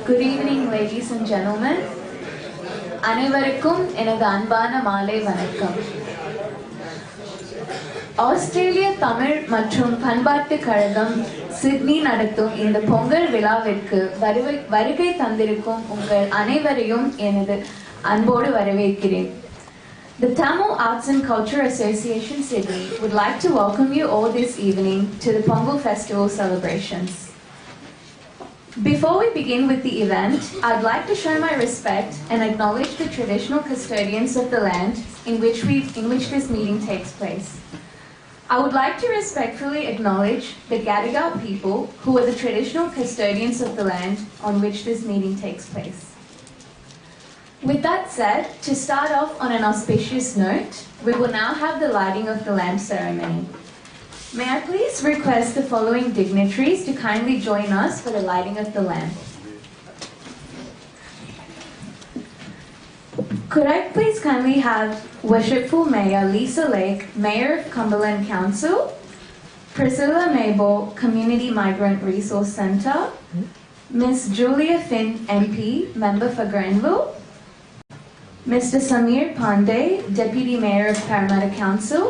Good evening, ladies and gentlemen. அனைவருக்கும் எனது அன்பான மாலை வணக்கம். ஆஸ்திரேலிய தமிழ் மற்றும் பண்பாட்டு கழகம் சிட்னி நடத்தும் இந்த பொங்கல் விழாவிற்கு வருகை தந்திருக்கும் உங்கள் அனைவரையும் எனது அன்போடு வரவேற்கிறேன். The Tamil Arts and Culture Association Sydney would like to welcome you all this evening to the Pongal Festival celebrations. Before we begin with the event, I'd like to show my respect and acknowledge the traditional custodians of the land in which this meeting takes place. I would like to respectfully acknowledge the Gadigal people who are the traditional custodians of the land on which this meeting takes place. With that said, to start off on an auspicious note, we will now have the lighting of the lamp ceremony. May I please request the following dignitaries to kindly join us for the lighting of the lamp. Could I please kindly have Worshipful Mayor Lisa Lake, Mayor of Cumberland Council, Priscilla Mabel, Community Migrant Resource Centre, Miss Julia Finn, MP, Member for Granville, Mr. Samir Pandey, Deputy Mayor of Parramatta Council,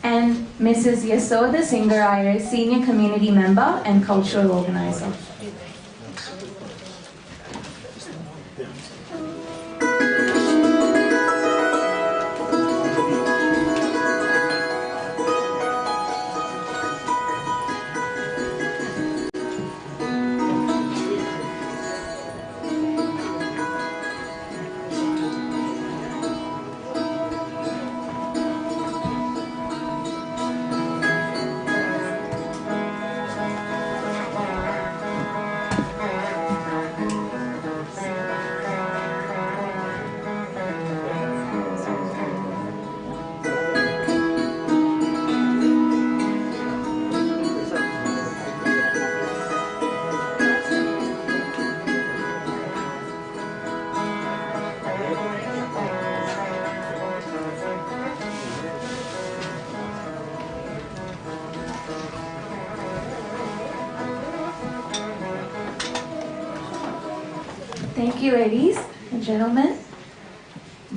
and Mrs. Yasoda Singarayer, Senior Community Member and Cultural Organizer. Thank you, ladies and gentlemen.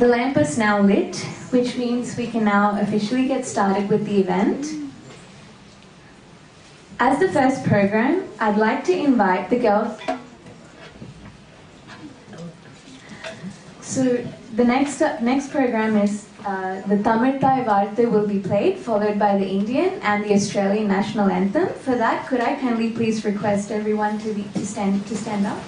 The lamp is now lit, which means we can now officially get started with the event. As the first program, I'd like to invite the girls. So the next program is the Tamil Thai Varthe will be played, followed by the Indian and the Australian national anthem. For that, could I kindly please request everyone to stand up?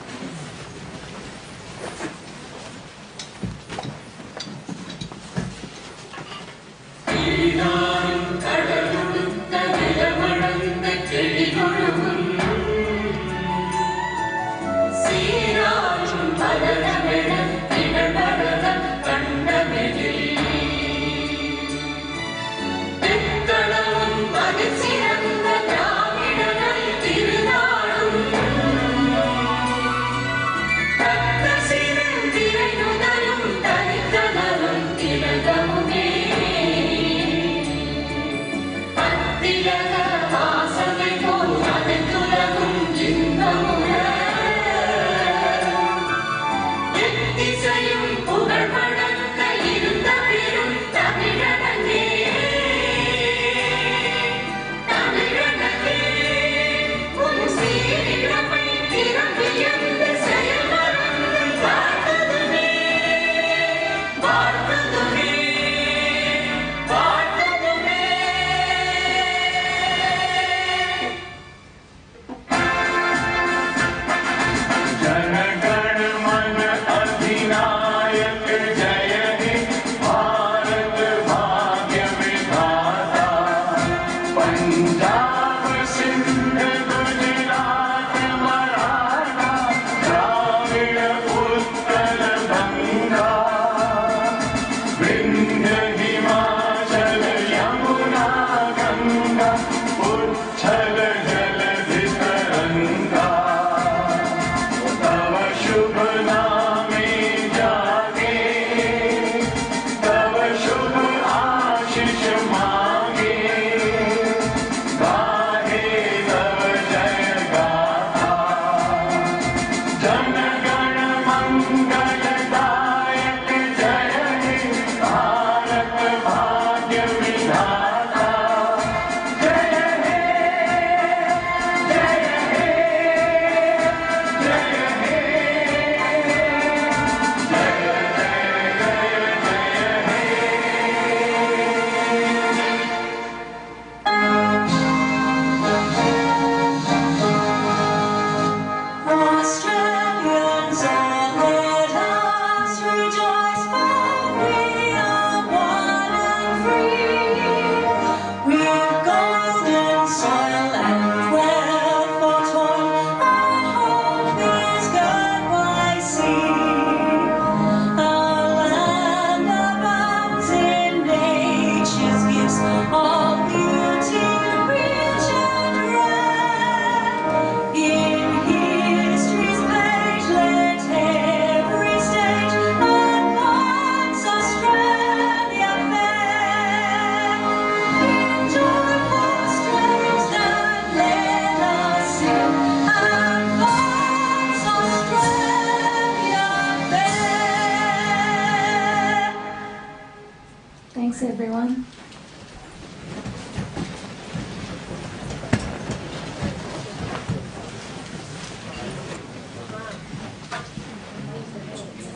everyone.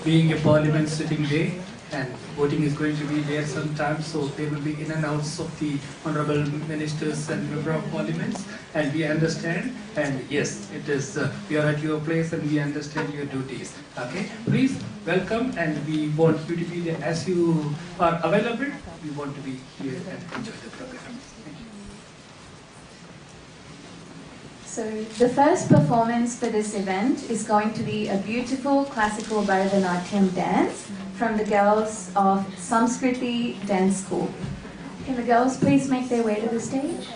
Being a Parliament sitting day, and voting is going to be there sometime, so there will be in and outs of the honorable ministers and member of parliaments, and we understand, and yes, it is we are at your place and we understand your duties. Okay, please welcome, and we want you to be there as you are available. We want to be here and enjoy the program. Thank you. So the first performance for this event is going to be a beautiful classical Bharatanatyam dance from the girls of Samskriti Dance School. Can the girls please make their way to the stage?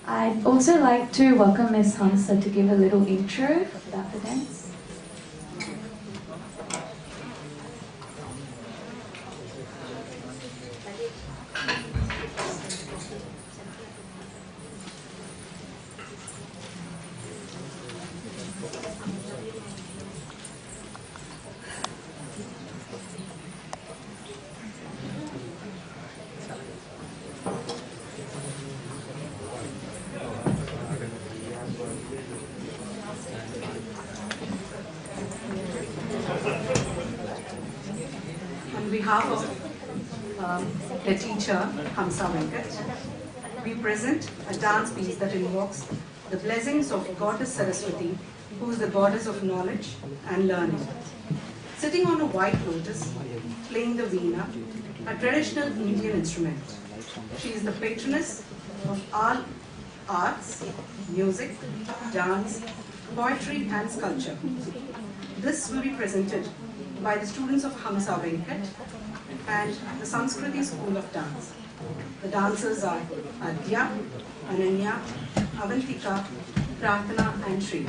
I'd also like to welcome Ms. Hamsa to give a little intro about the dance. On behalf of the teacher, Hamsa Venkat, we present a dance piece that invokes the blessings of Goddess Saraswati, who is the goddess of knowledge and learning. Sitting on a white lotus, playing the veena, a traditional Indian instrument. She is the patroness of all arts, music, dance, poetry and sculpture. This will be presented by the students of Hamsa Venkat and the Sanskriti School of Dance. The dancers are Adya, Ananya, Avantika, Prarthana and Shri.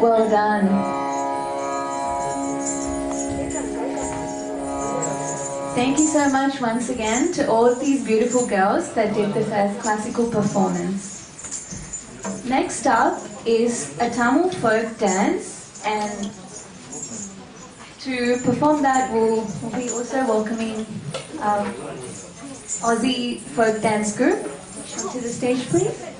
Well done. Thank you so much once again to all of these beautiful girls that did the first classical performance. Next up is a Tamil folk dance, and to perform that we'll be also welcoming Aussie folk dance group onto the stage, please.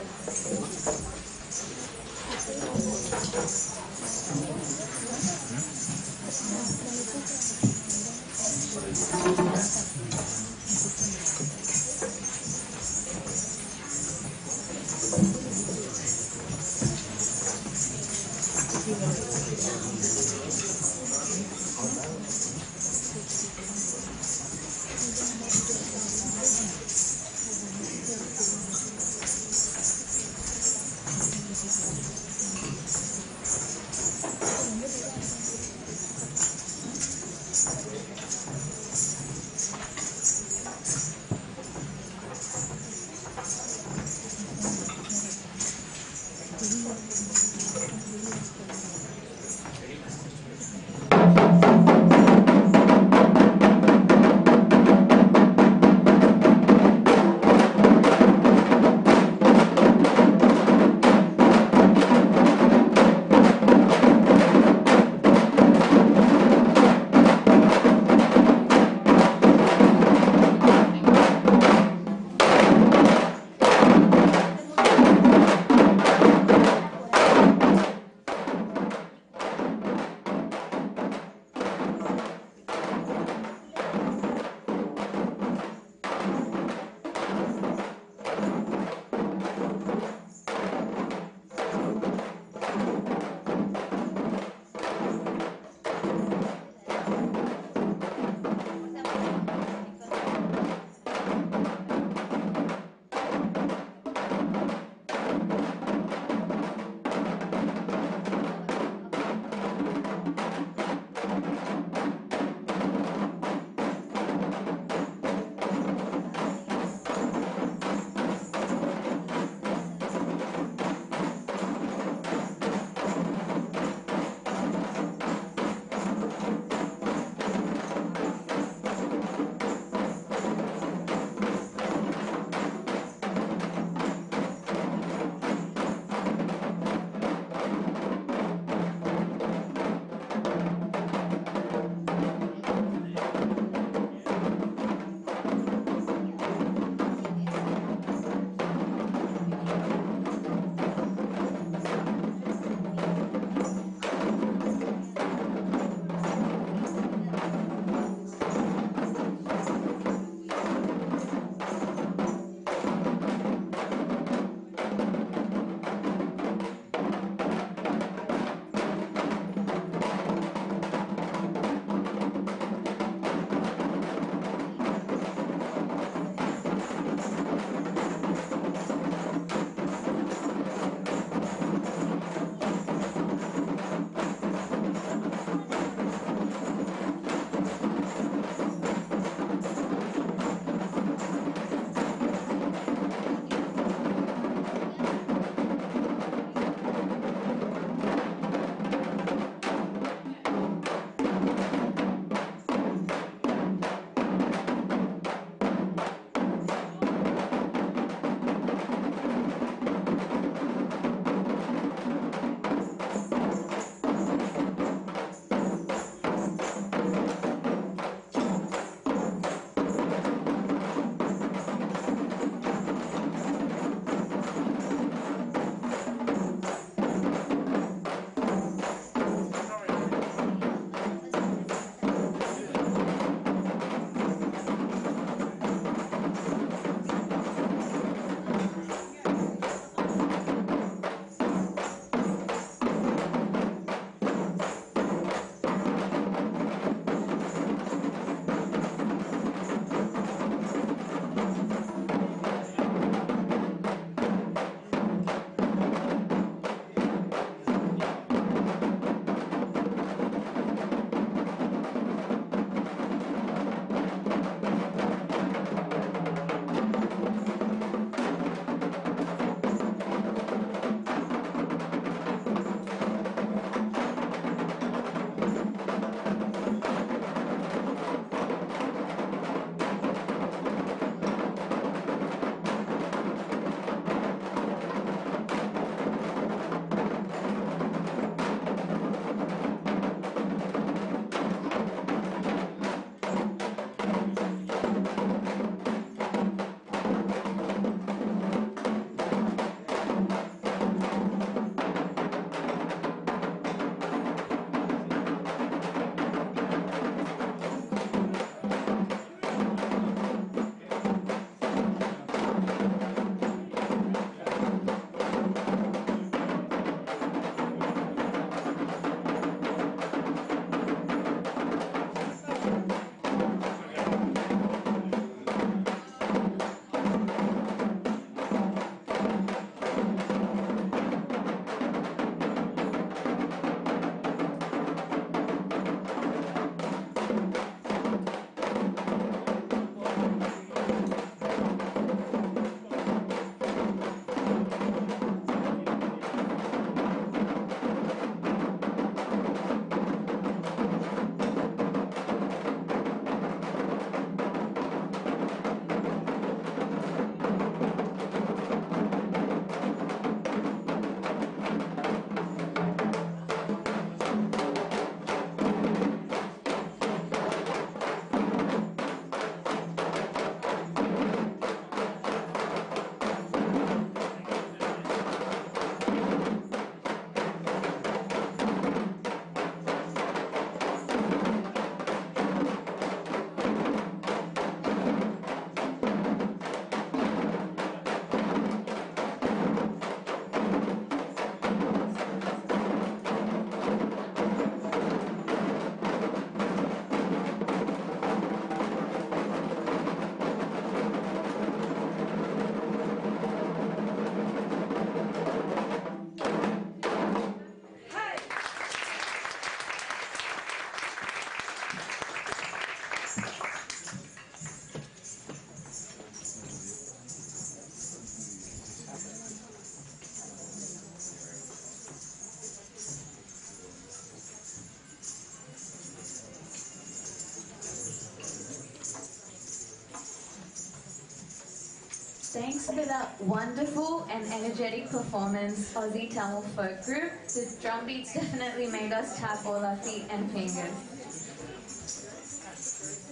comes with a wonderful and energetic performance, Aussie Tamil folk group. The drum beats definitely made us tap all our feet and fingers.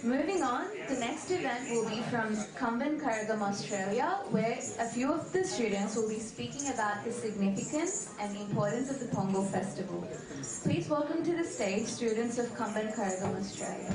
Moving on, the next event will be from Karagam, Australia, where a few of the students will be speaking about the significance and importance of the Pongal festival. Please welcome to the stage students of Karagam, Australia.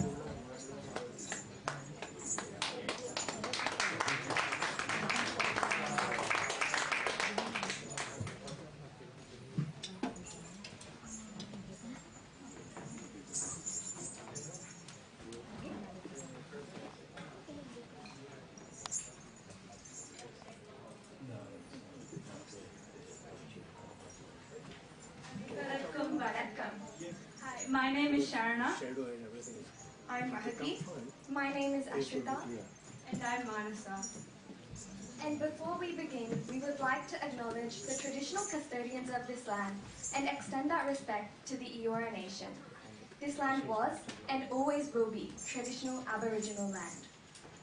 Hi, my name is Sharana. I'm Mahati. My name is Ashrita. And I'm Manasa. And before we begin, we would like to acknowledge the traditional custodians of this land and extend our respect to the Eora Nation. This land was and always will be traditional Aboriginal land.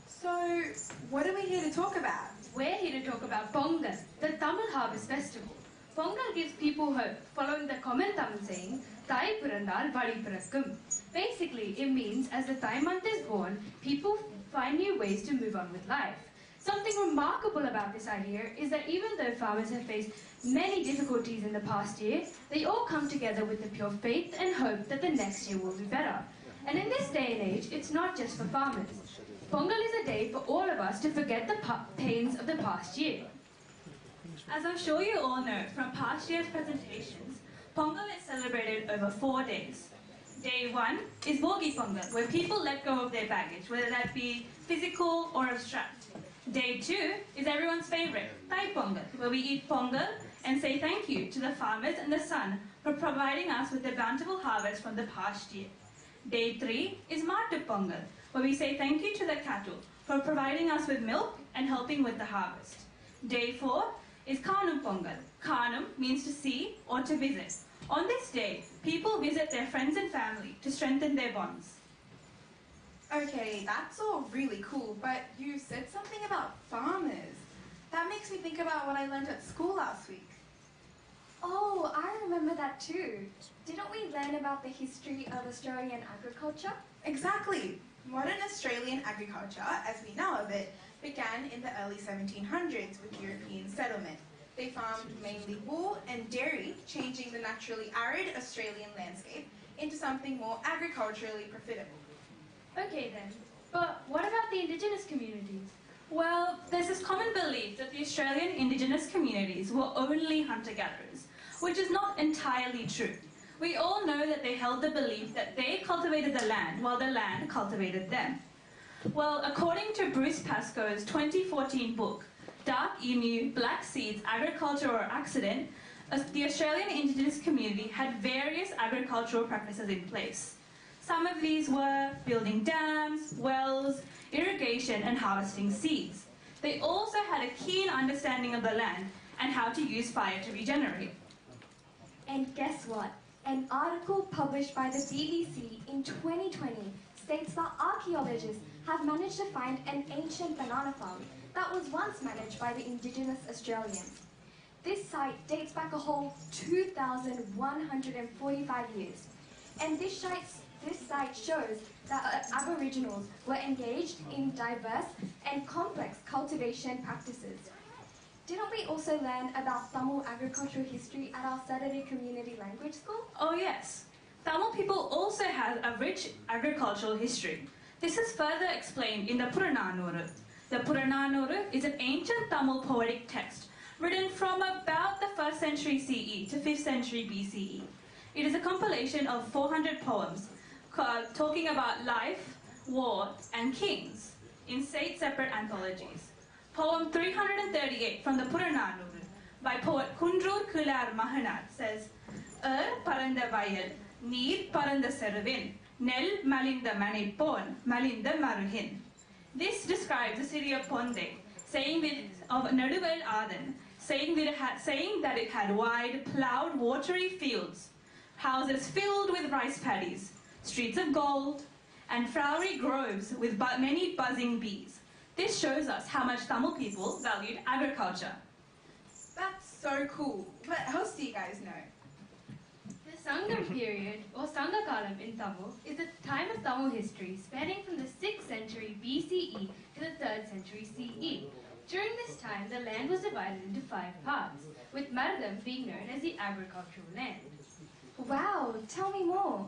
So, what are we here to talk about? We're here to talk about Pongal, the Tamil harvest festival. Pongal gives people hope, following the common Tamil saying, Thai purandal vadi pirakkum. Basically, it means as the Thai month is born, people find new ways to move on with life. Something remarkable about this idea is that even though farmers have faced many difficulties in the past year, they all come together with the pure faith and hope that the next year will be better. And in this day and age, it's not just for farmers. Pongal is a day for all of us to forget the pains of the past year. As I'm sure you all know from past year's presentations, Pongal is celebrated over 4 days. Day 1 is Bogi Pongal, where people let go of their baggage, whether that be physical or abstract. Day 2 is everyone's favorite, Thai Pongal, where we eat Pongal and say thank you to the farmers and the sun for providing us with a bountiful harvest from the past year. Day 3 is Matu Pongal, where we say thank you to the cattle for providing us with milk and helping with the harvest. Day 4 is Kanum Pongal. Kanum means to see or to visit. On this day, people visit their friends and family to strengthen their bonds. Okay, that's all really cool, but you said something about farmers. That makes me think about what I learned at school last week. Oh, I remember that too. Didn't we learn about the history of Australian agriculture? Exactly. Modern Australian agriculture, as we know of it, began in the early 1700s with European settlement. They farmed mainly wool and dairy, changing the naturally arid Australian landscape into something more agriculturally profitable. Okay then, but what about the Indigenous communities? Well, there's this common belief that the Australian Indigenous communities were only hunter-gatherers, which is not entirely true. We all know that they held the belief that they cultivated the land while the land cultivated them. Well, according to Bruce Pascoe's 2014 book, Dark Emu, Black Seeds, Agriculture or Accident, the Australian Indigenous community had various agricultural practices in place. Some of these were building dams, wells, irrigation and harvesting seeds. They also had a keen understanding of the land and how to use fire to regenerate. And guess what? An article published by the BBC in 2020 states that archaeologists have managed to find an ancient banana farm that was once managed by the Indigenous Australians. This site dates back a whole 2,145 years. And this site shows that Aboriginals were engaged in diverse and complex cultivation practices. Didn't we also learn about Tamil agricultural history at our Saturday community language school? Oh yes, Tamil people also have a rich agricultural history. This is further explained in the Purananuru. The Purananuru is an ancient Tamil poetic text written from about the 1st century CE to 5th century BCE. It is a compilation of 400 poems talking about life, war, and kings in 8 separate anthologies. Poem 338 from the Purananuru by poet Kundur Kular Mahanat says, Paranda Vayal, Neer Paranda Seruvin, Nel Malinda Manipon, Malinda Maruhin. This describes the city of Ponde, of Naduvel Adan, saying that it had wide, ploughed, watery fields, houses filled with rice paddies, streets of gold, and flowery groves with many buzzing bees. This shows us how much Tamil people valued agriculture. That's so cool. What else do you guys know? The Sangam period, or Sangakalam in Tamil, is a time of Tamil history spanning from the 6th century BCE to the 3rd century CE. During this time, the land was divided into 5 parts, with Maradam being known as the agricultural land. Wow, tell me more.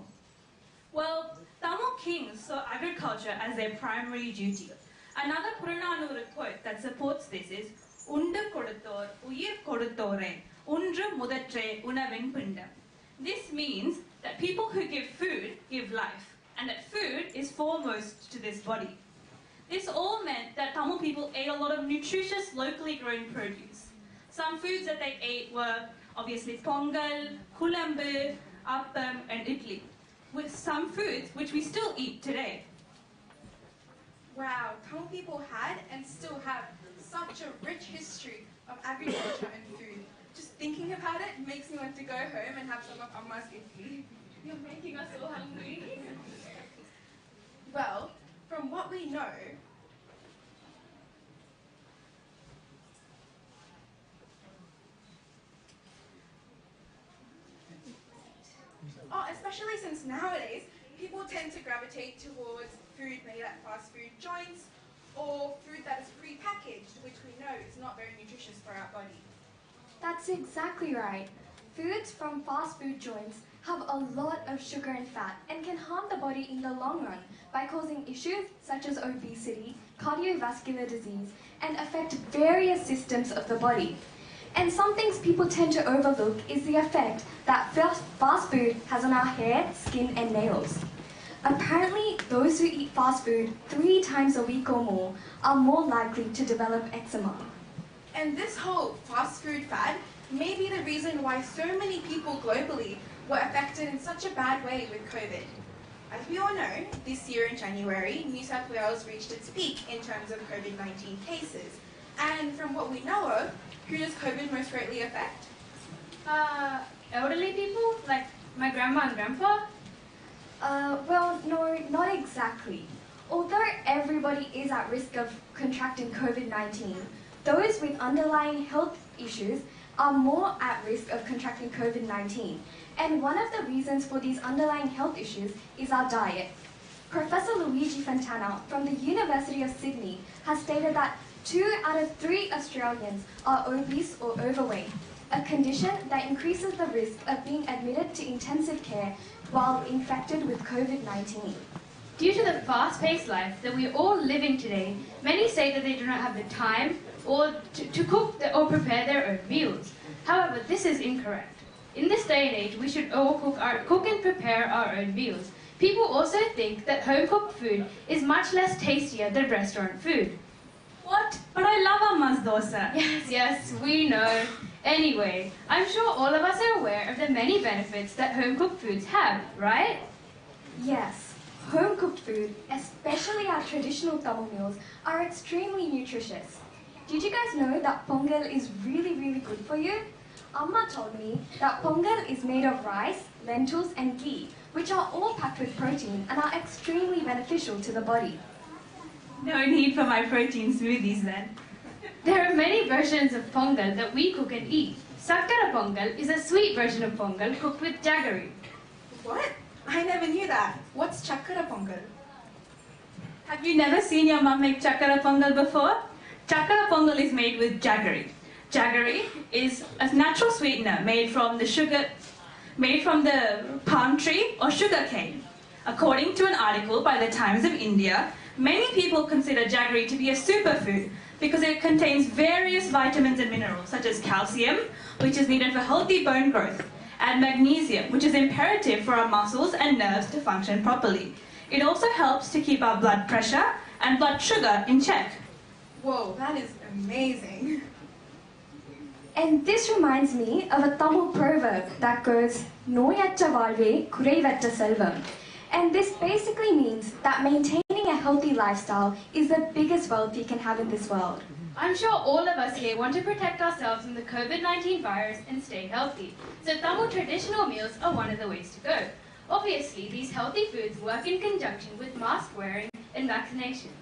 Well, Tamil kings saw agriculture as their primary duty. Another Purananuru quote that supports this is, Undu koduttor, uyir koduttore, undru mudatre unavin pundam. This means that people who give food give life, and that food is foremost to this body. This all meant that Tamil people ate a lot of nutritious, locally grown produce. Some foods that they ate were obviously pongal, kulambu, appam, and idli, with some foods which we still eat today. Wow, Tamil people had and still have such a rich history of agriculture and food. Just thinking about it makes me want to go home and have some of Amma's idli. You're making us all hungry. Well, from what we know, especially since nowadays people tend to gravitate towards food made at fast food joints or food that is pre-packaged, which we know is not very nutritious for our body. That's exactly right. Foods from fast food joints have a lot of sugar and fat and can harm the body in the long run by causing issues such as obesity, cardiovascular disease, and affect various systems of the body. And some things people tend to overlook is the effect that fast food has on our hair, skin, and nails. Apparently, those who eat fast food 3 times a week or more are more likely to develop eczema. And this whole fast food fad may be the reason why so many people globally were affected in such a bad way with COVID. As we all know, this year in January, New South Wales reached its peak in terms of COVID-19 cases. And from what we know of, who does COVID most greatly affect? Elderly people, like my grandma and grandpa. Well, no, not exactly. Although everybody is at risk of contracting COVID-19, those with underlying health issues are more at risk of contracting COVID-19. And one of the reasons for these underlying health issues is our diet. Professor Luigi Fontana from the University of Sydney has stated that 2 out of 3 Australians are obese or overweight, a condition that increases the risk of being admitted to intensive care while infected with COVID-19. Due to the fast-paced life that we are all living today, many say that they do not have the time or to cook or prepare their own meals. However, this is incorrect. In this day and age, we should all cook and prepare our own meals. People also think that home-cooked food is much less tastier than restaurant food. What? But I love Amma's dosa. Yes, we know. Anyway, I'm sure all of us are aware of the many benefits that home-cooked foods have, right? Yes, home-cooked food, especially our traditional Tamil meals, are extremely nutritious. Did you guys know that Pongal is really good for you? Amma told me that Pongal is made of rice, lentils and ghee, which are all packed with protein and are extremely beneficial to the body. No need for my protein smoothies then. There are many versions of Pongal that we cook and eat. Sakkara Pongal is a sweet version of Pongal cooked with jaggery. What? I never knew that. What's Chakkara Pongal? Have you never seen your mum make chakkara pongal before? Chakkara pongal is made with jaggery. Jaggery is a natural sweetener made from the palm tree or sugar cane. According to an article by the Times of India, many people consider jaggery to be a superfood because it contains various vitamins and minerals such as calcium, which is needed for healthy bone growth, and magnesium, which is imperative for our muscles and nerves to function properly. It also helps to keep our blood pressure and blood sugar in check. Whoa, that is amazing. And this reminds me of a Tamil proverb that goes, "Noyatta valve, kuraivatta selvam." And this basically means that maintaining a healthy lifestyle is the biggest wealth you can have in this world. I'm sure all of us here want to protect ourselves from the COVID-19 virus and stay healthy. So Tamil traditional meals are one of the ways to go. Obviously, these healthy foods work in conjunction with mask wearing and vaccinations.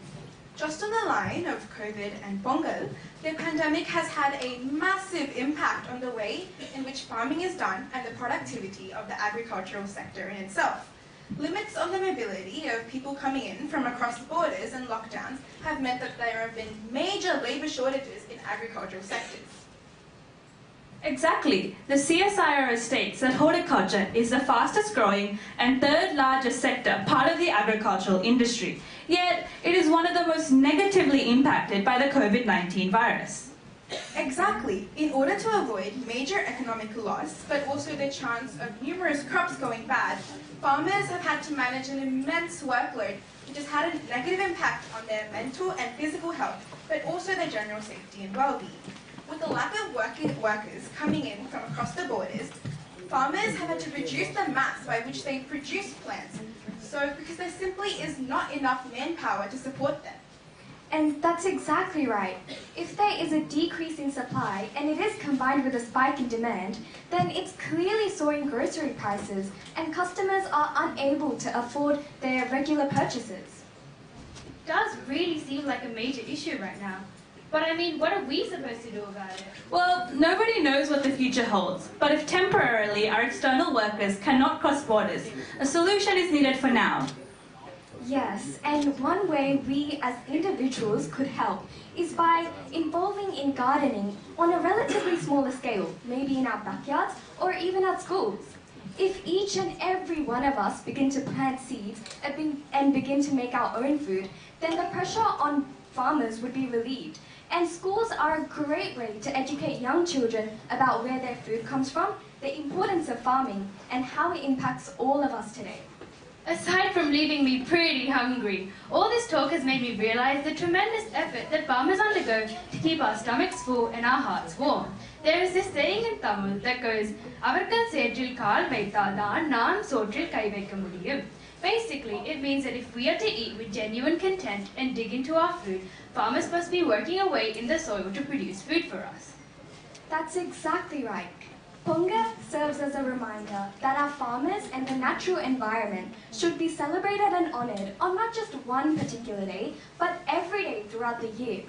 Just on the line of COVID and Pongal, the pandemic has had a massive impact on the way in which farming is done and the productivity of the agricultural sector in itself. Limits on the mobility of people coming in from across borders and lockdowns have meant that there have been major labour shortages in agricultural sectors. Exactly. The CSIRO states that horticulture is the fastest growing and third largest sector part of the agricultural industry. Yet, it is one of the most negatively impacted by the COVID-19 virus. Exactly. In order to avoid major economic loss, but also the chance of numerous crops going bad, farmers have had to manage an immense workload, which has had a negative impact on their mental and physical health, but also their general safety and well-being. With the lack of workers coming in from across the borders, farmers have had to reduce the mass by which they produce plants, because there simply is not enough manpower to support them. And that's exactly right. If there is a decrease in supply and it is combined with a spike in demand, then it's clearly soaring grocery prices and customers are unable to afford their regular purchases. It does really seem like a major issue right now. But I mean, what are we supposed to do about it? Well, nobody knows what the future holds, but if temporarily our external workers cannot cross borders, a solution is needed for now. Yes, and one way we as individuals could help is by involving in gardening on a relatively smaller scale, maybe in our backyards or even at schools. If each and every one of us begin to plant seeds and begin to make our own food, then the pressure on farmers would be relieved. And schools are a great way to educate young children about where their food comes from, the importance of farming, and how it impacts all of us today. Aside from leaving me pretty hungry, all this talk has made me realize the tremendous effort that farmers undergo to keep our stomachs full and our hearts warm. There is this saying in Tamil that goes, "Avarkal setril kaal vaithadan naan sotril kai vaikka mudiyum." Basically, it means that if we are to eat with genuine content and dig into our food, farmers must be working away in the soil to produce food for us. That's exactly right. Pongal serves as a reminder that our farmers and the natural environment should be celebrated and honoured on not just one particular day, but every day throughout the year.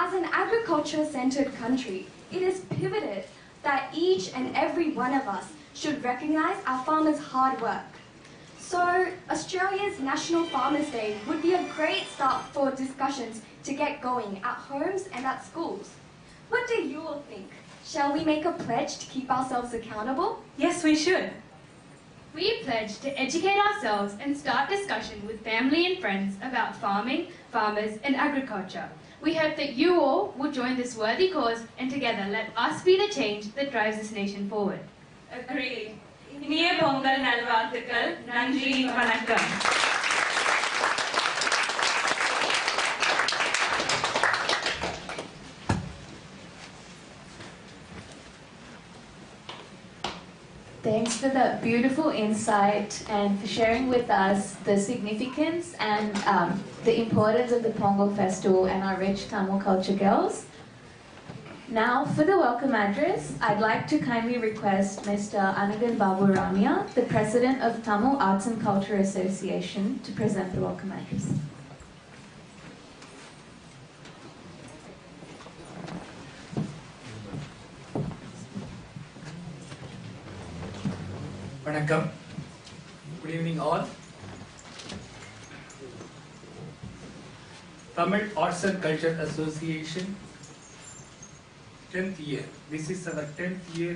As an agriculture-centred country, it is pivoted that each and every one of us should recognise our farmers' hard work. So, Australia's National Farmers' Day would be a great start for discussions to get going at homes and at schools. What do you all think? Shall we make a pledge to keep ourselves accountable? Yes, we should. We pledge to educate ourselves and start discussion with family and friends about farming, farmers and agriculture. We hope that you all will join this worthy cause and together let us be the change that drives this nation forward. Agreed. இனிய பொங்கல் நல்வாழ்த்துக்கள். நன்றி, வணக்கம். Thanks for the beautiful insight and for sharing with us the significance and the importance of the Pongal festival and our rich Tamil culture girls. Now, for the welcome address, I'd like to kindly request Mr. Anagan Babu Ramya, the President of Tamil Arts and Culture Association, to present the welcome address. Vanakkam. Good evening all. Tamil Arts and Culture Association, 10th year. This is our 10th year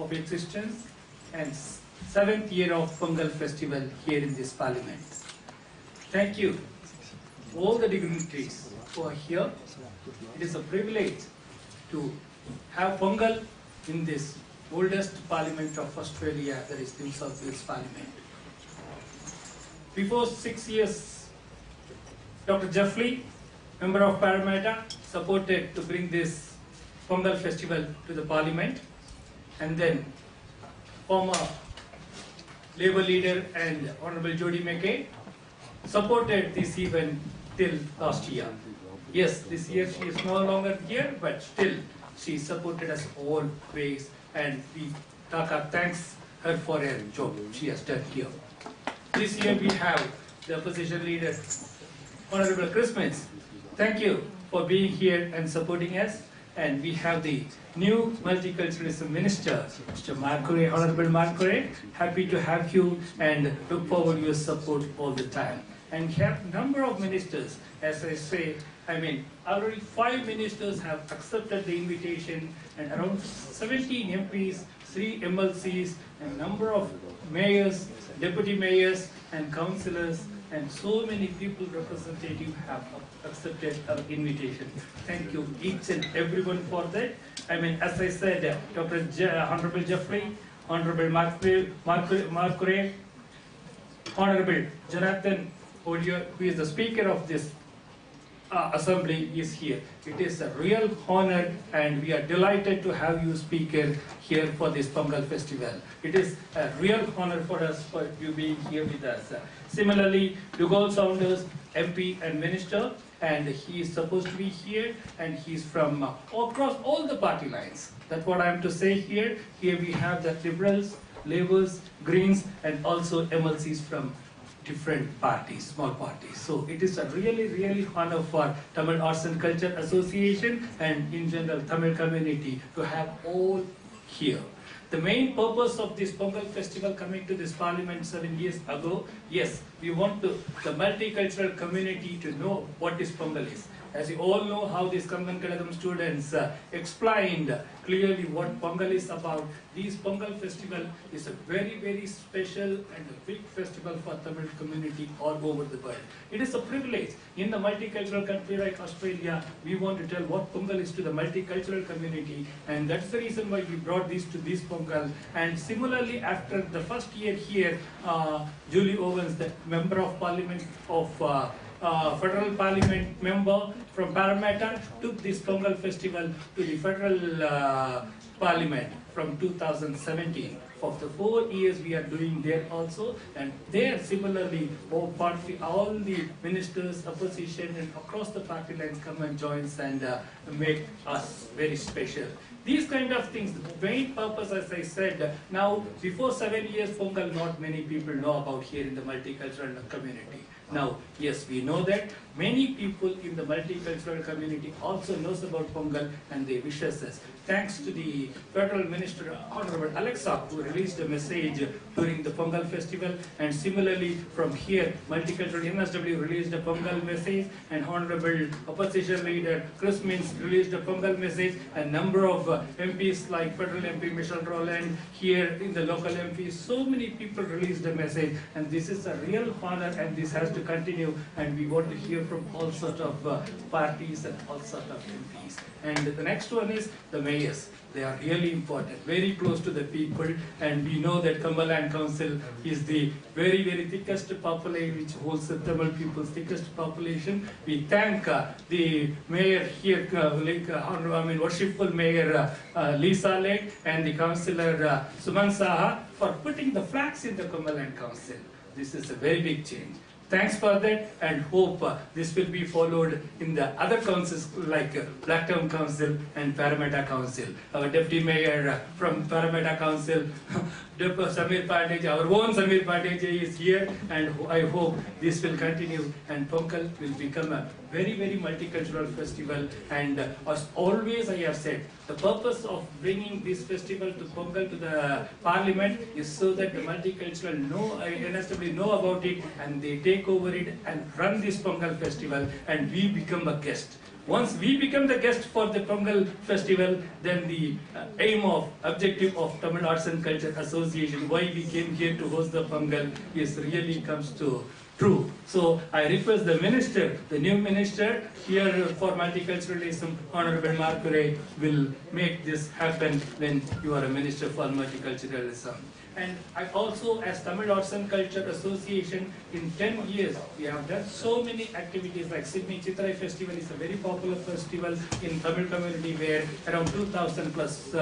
of existence and 7th year of Pongal festival here in this parliament. Thank you, all the dignitaries who are here. It is a privilege to have Pongal in this oldest parliament of Australia, that is New South Wales Parliament. Before 6 years, Dr. Jeffrey, member of Parramatta, supported to bring this Pongal festival to the parliament, and then former Labour leader and Honourable Jodie McKay supported this event till last year. Yes, this year she is no longer here, but still she supported us always, and we thanks her for her job she has done here. This year we have the opposition leader Honorable Christmas, thank you for being here and supporting us. And we have the new Multiculturalism Minister, Mr. Macquarie, Honorable Macquarie. Happy to have you and look forward to your support all the time. And we have a number of ministers, as I say, already 5 ministers have accepted the invitation, and around 17 MPs, 3 MLCs, and a number of mayors, deputy mayors, and councillors, and so many people representatives have accepted our invitation. Thank you each and everyone for that. As I said, Honorable Jeffrey, Honorable Macquarie, Honorable Jonathan Odier, who is the Speaker of this Assembly, is here. It is a real honor, and we are delighted to have you speaker here for this Pongal festival. It is a real honor for us for you being here with us. Similarly, Dugald Saunders, MP and Minister, and he is supposed to be here, and he is from across all the party lines. That's what I am to say here. Here we have the Liberals, Labours, Greens, and also MLCs from different parties, small parties. So it is a really honor for Tamil Arts and Culture Association and in general Tamil community to have all here. The main purpose of this Pongal festival coming to this parliament 7 years ago, yes, we want the multicultural community to know what this Pongal is. As you all know how these Kamban Kadagam students explained clearly what Pongal is about, this Pongal festival is a very special and a big festival for Tamil community all over the world. It is a privilege. In the multicultural country like Australia, we want to tell what Pongal is to the multicultural community, and that's the reason why we brought this to this Pongal. And similarly, after the first year here, Julie Owens, the Member of Parliament of Federal Parliament member from Parramatta, took this Pongal festival to the Federal Parliament from 2017. Of the 4 years we are doing there also, and there similarly all the ministers, opposition, and across the party lines come and join and make us very special. These kind of things, the main purpose, as I said, now before 7 years Pongal not many people know about here in the multicultural community. Now, yes, we know that many people in the multicultural community also knows about Pongal and they wish us. Thanks to the Federal Minister, Honorable Alexa, who released a message during the Pongal festival, and similarly from here, Multicultural NSW released a Pongal message, and Honorable Opposition Leader Chris Minns released a Pongal message, and number of MPs like Federal MP Michelle Rowland, here in the local MPs, so many people released a message, and this is a real honor, and this has to continue, and we want to hear from all sorts of parties and all sorts of MPs. And the next one is the mayors. They are really important, very close to the people, and we know that Cumberland Council is the very thickest population, which holds the Tamil people's thickest population. We thank the mayor here, worshipful mayor Lisa Lake, and the councillor Suman Saha for putting the flags in the Cumberland Council. This is a very big change. Thanks for that, and hope this will be followed in the other councils like Blacktown Council and Parramatta Council. Our Deputy Mayor from Parramatta Council, Samir Padeje, our own Samir Padeje is here, and I hope this will continue and Pongal will become a very multicultural festival. And as always I have said, the purpose of bringing this festival to Pongal to the Parliament is so that the multicultural NSW know about it, and they take over it and run this Pongal festival, and we become a guest. Once we become the guest for the Pongal festival, then the objective of Tamil Arts and Culture Association, why we came here to host the Pongal, really comes to true. So I request the minister, the new minister here for multiculturalism, Honorable Macquarie, will make this happen when you are a minister for multiculturalism. And I also, as Tamil Arts and Culture Association, in 10 years, we have done so many activities like Sydney Chitrai Festival is a very popular festival in Tamil community where around 2,000 plus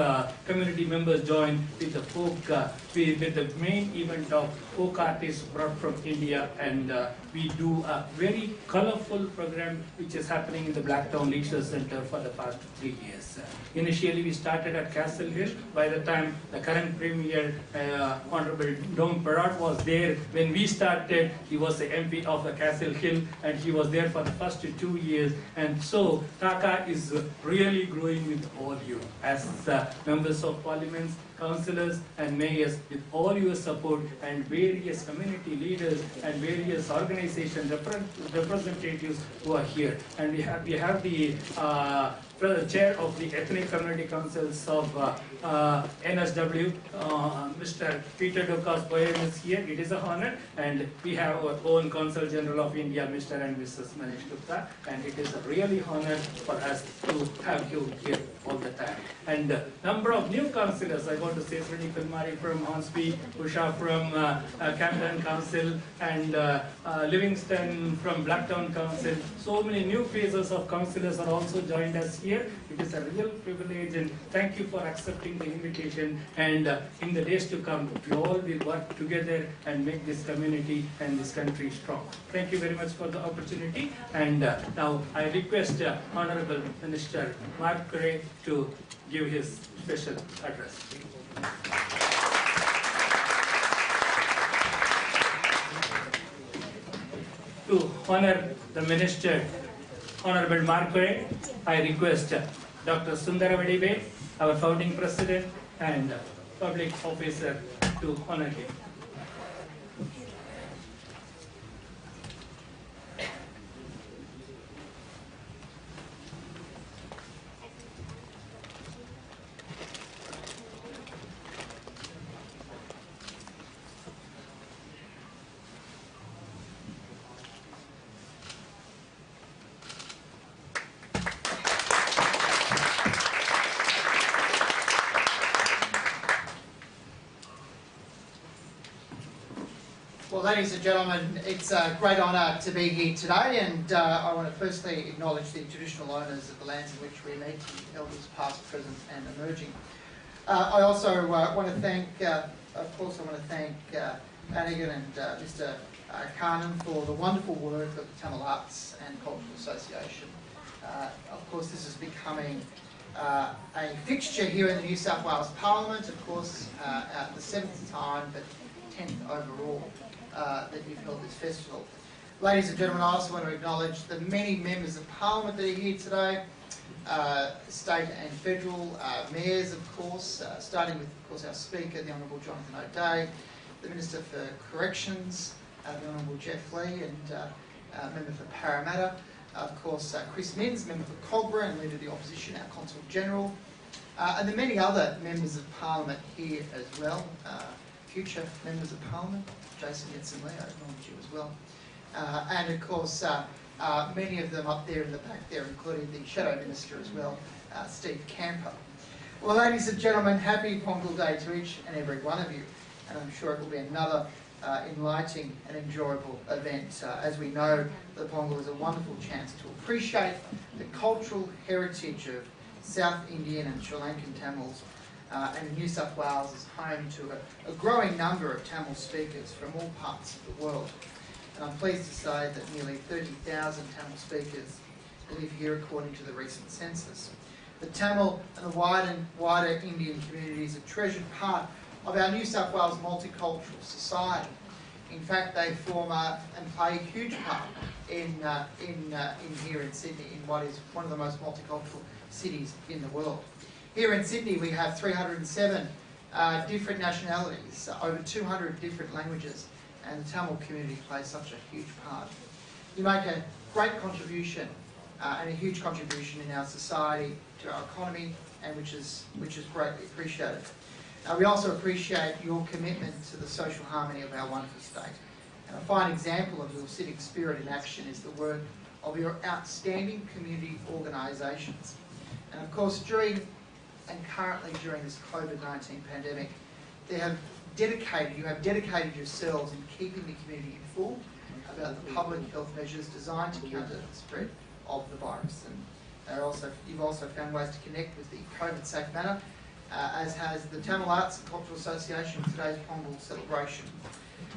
community members join with the folk, with the main event of folk artists brought from India, and we do a very colorful program which is happening in the Blacktown Leisure Center for the past 3 years. Initially we started at Castle Hill. By the time the current premier Honorable Dom Perrott was there when we started. He was the MP of the Castle Hill, and he was there for the first 2 years. And so Taka is really growing with all you as members of parliaments, councillors and mayors, with all your support, and various community leaders and various organization representatives who are here. And we have the chair of the Ethnic Community Councils of NSW, Mr. Peter Dukas Boyan is here. It is an honor. And we have our own Consul General of India, Mr. and Mrs. Manish Gupta. And it is a really honor for us to have you here all the time. And number of new councillors, I want to say Srini Kulmari from Hornsby, Usha from Camden Council, and Livingston from Blacktown Council. So many new faces of councillors are also joined us here. It is a real privilege, and thank you for accepting the invitation. And in the days to come, we all will work together and make this community and this country strong. Thank you very much for the opportunity. And now I request Honorable Minister Macquarie to give his special address. To honor the Minister, Honorable Macquarie, I request Dr. Sundara Vadive, our founding president and public officer, to honor him. Well, ladies and gentlemen, it's a great honour to be here today, and I want to firstly acknowledge the traditional owners of the lands in which we meet, elders past, present and emerging. I also want to thank, Anigan and Mr. Karnan for the wonderful work of the Tamil Arts and Cultural Association. Of course, this is becoming a fixture here in the New South Wales Parliament, of course, the 7th time, but 10th overall. That you've held this festival. Ladies and gentlemen, I also want to acknowledge the many members of Parliament that are here today, state and federal, mayors of course, starting with of course our Speaker, the Honourable Jonathan O'Dea, the Minister for Corrections, the Honourable Jeff Lee, and Member for Parramatta, of course Chris Minns, Member for Cogra and Leader of the Opposition, our Consul General, and the many other members of Parliament here as well, future members of Parliament. Jason Getson-Leo, acknowledge you as well. And of course, many of them up there in the back there, including the Shadow Minister as well, Steve Camper. Well, ladies and gentlemen, happy Pongal Day to each and every one of you. And I'm sure it will be another enlightening and enjoyable event. As we know, the Pongal is a wonderful chance to appreciate the cultural heritage of South Indian and Sri Lankan Tamils. And New South Wales is home to a growing number of Tamil speakers from all parts of the world. And I'm pleased to say that nearly 30,000 Tamil speakers live here according to the recent census. The Tamil and the wider Indian community is a treasured part of our New South Wales multicultural society. In fact, they form and play a huge part in here in Sydney, in what is one of the most multicultural cities in the world. Here in Sydney we have 307 different nationalities, over 200 different languages, and the Tamil community plays such a huge part. You make a great contribution and a huge contribution in our society, to our economy, and which is greatly appreciated. We also appreciate your commitment to the social harmony of our wonderful state. And a fine example of your civic spirit in action is the work of your outstanding community organisations. And of course, currently during this COVID-19 pandemic, you have dedicated yourselves in keeping the community informed about the public health measures designed to counter the spread of the virus. And you've also found ways to connect with the COVID-safe manner, as has the Tamil Arts and Cultural Association for today's Pongal celebration.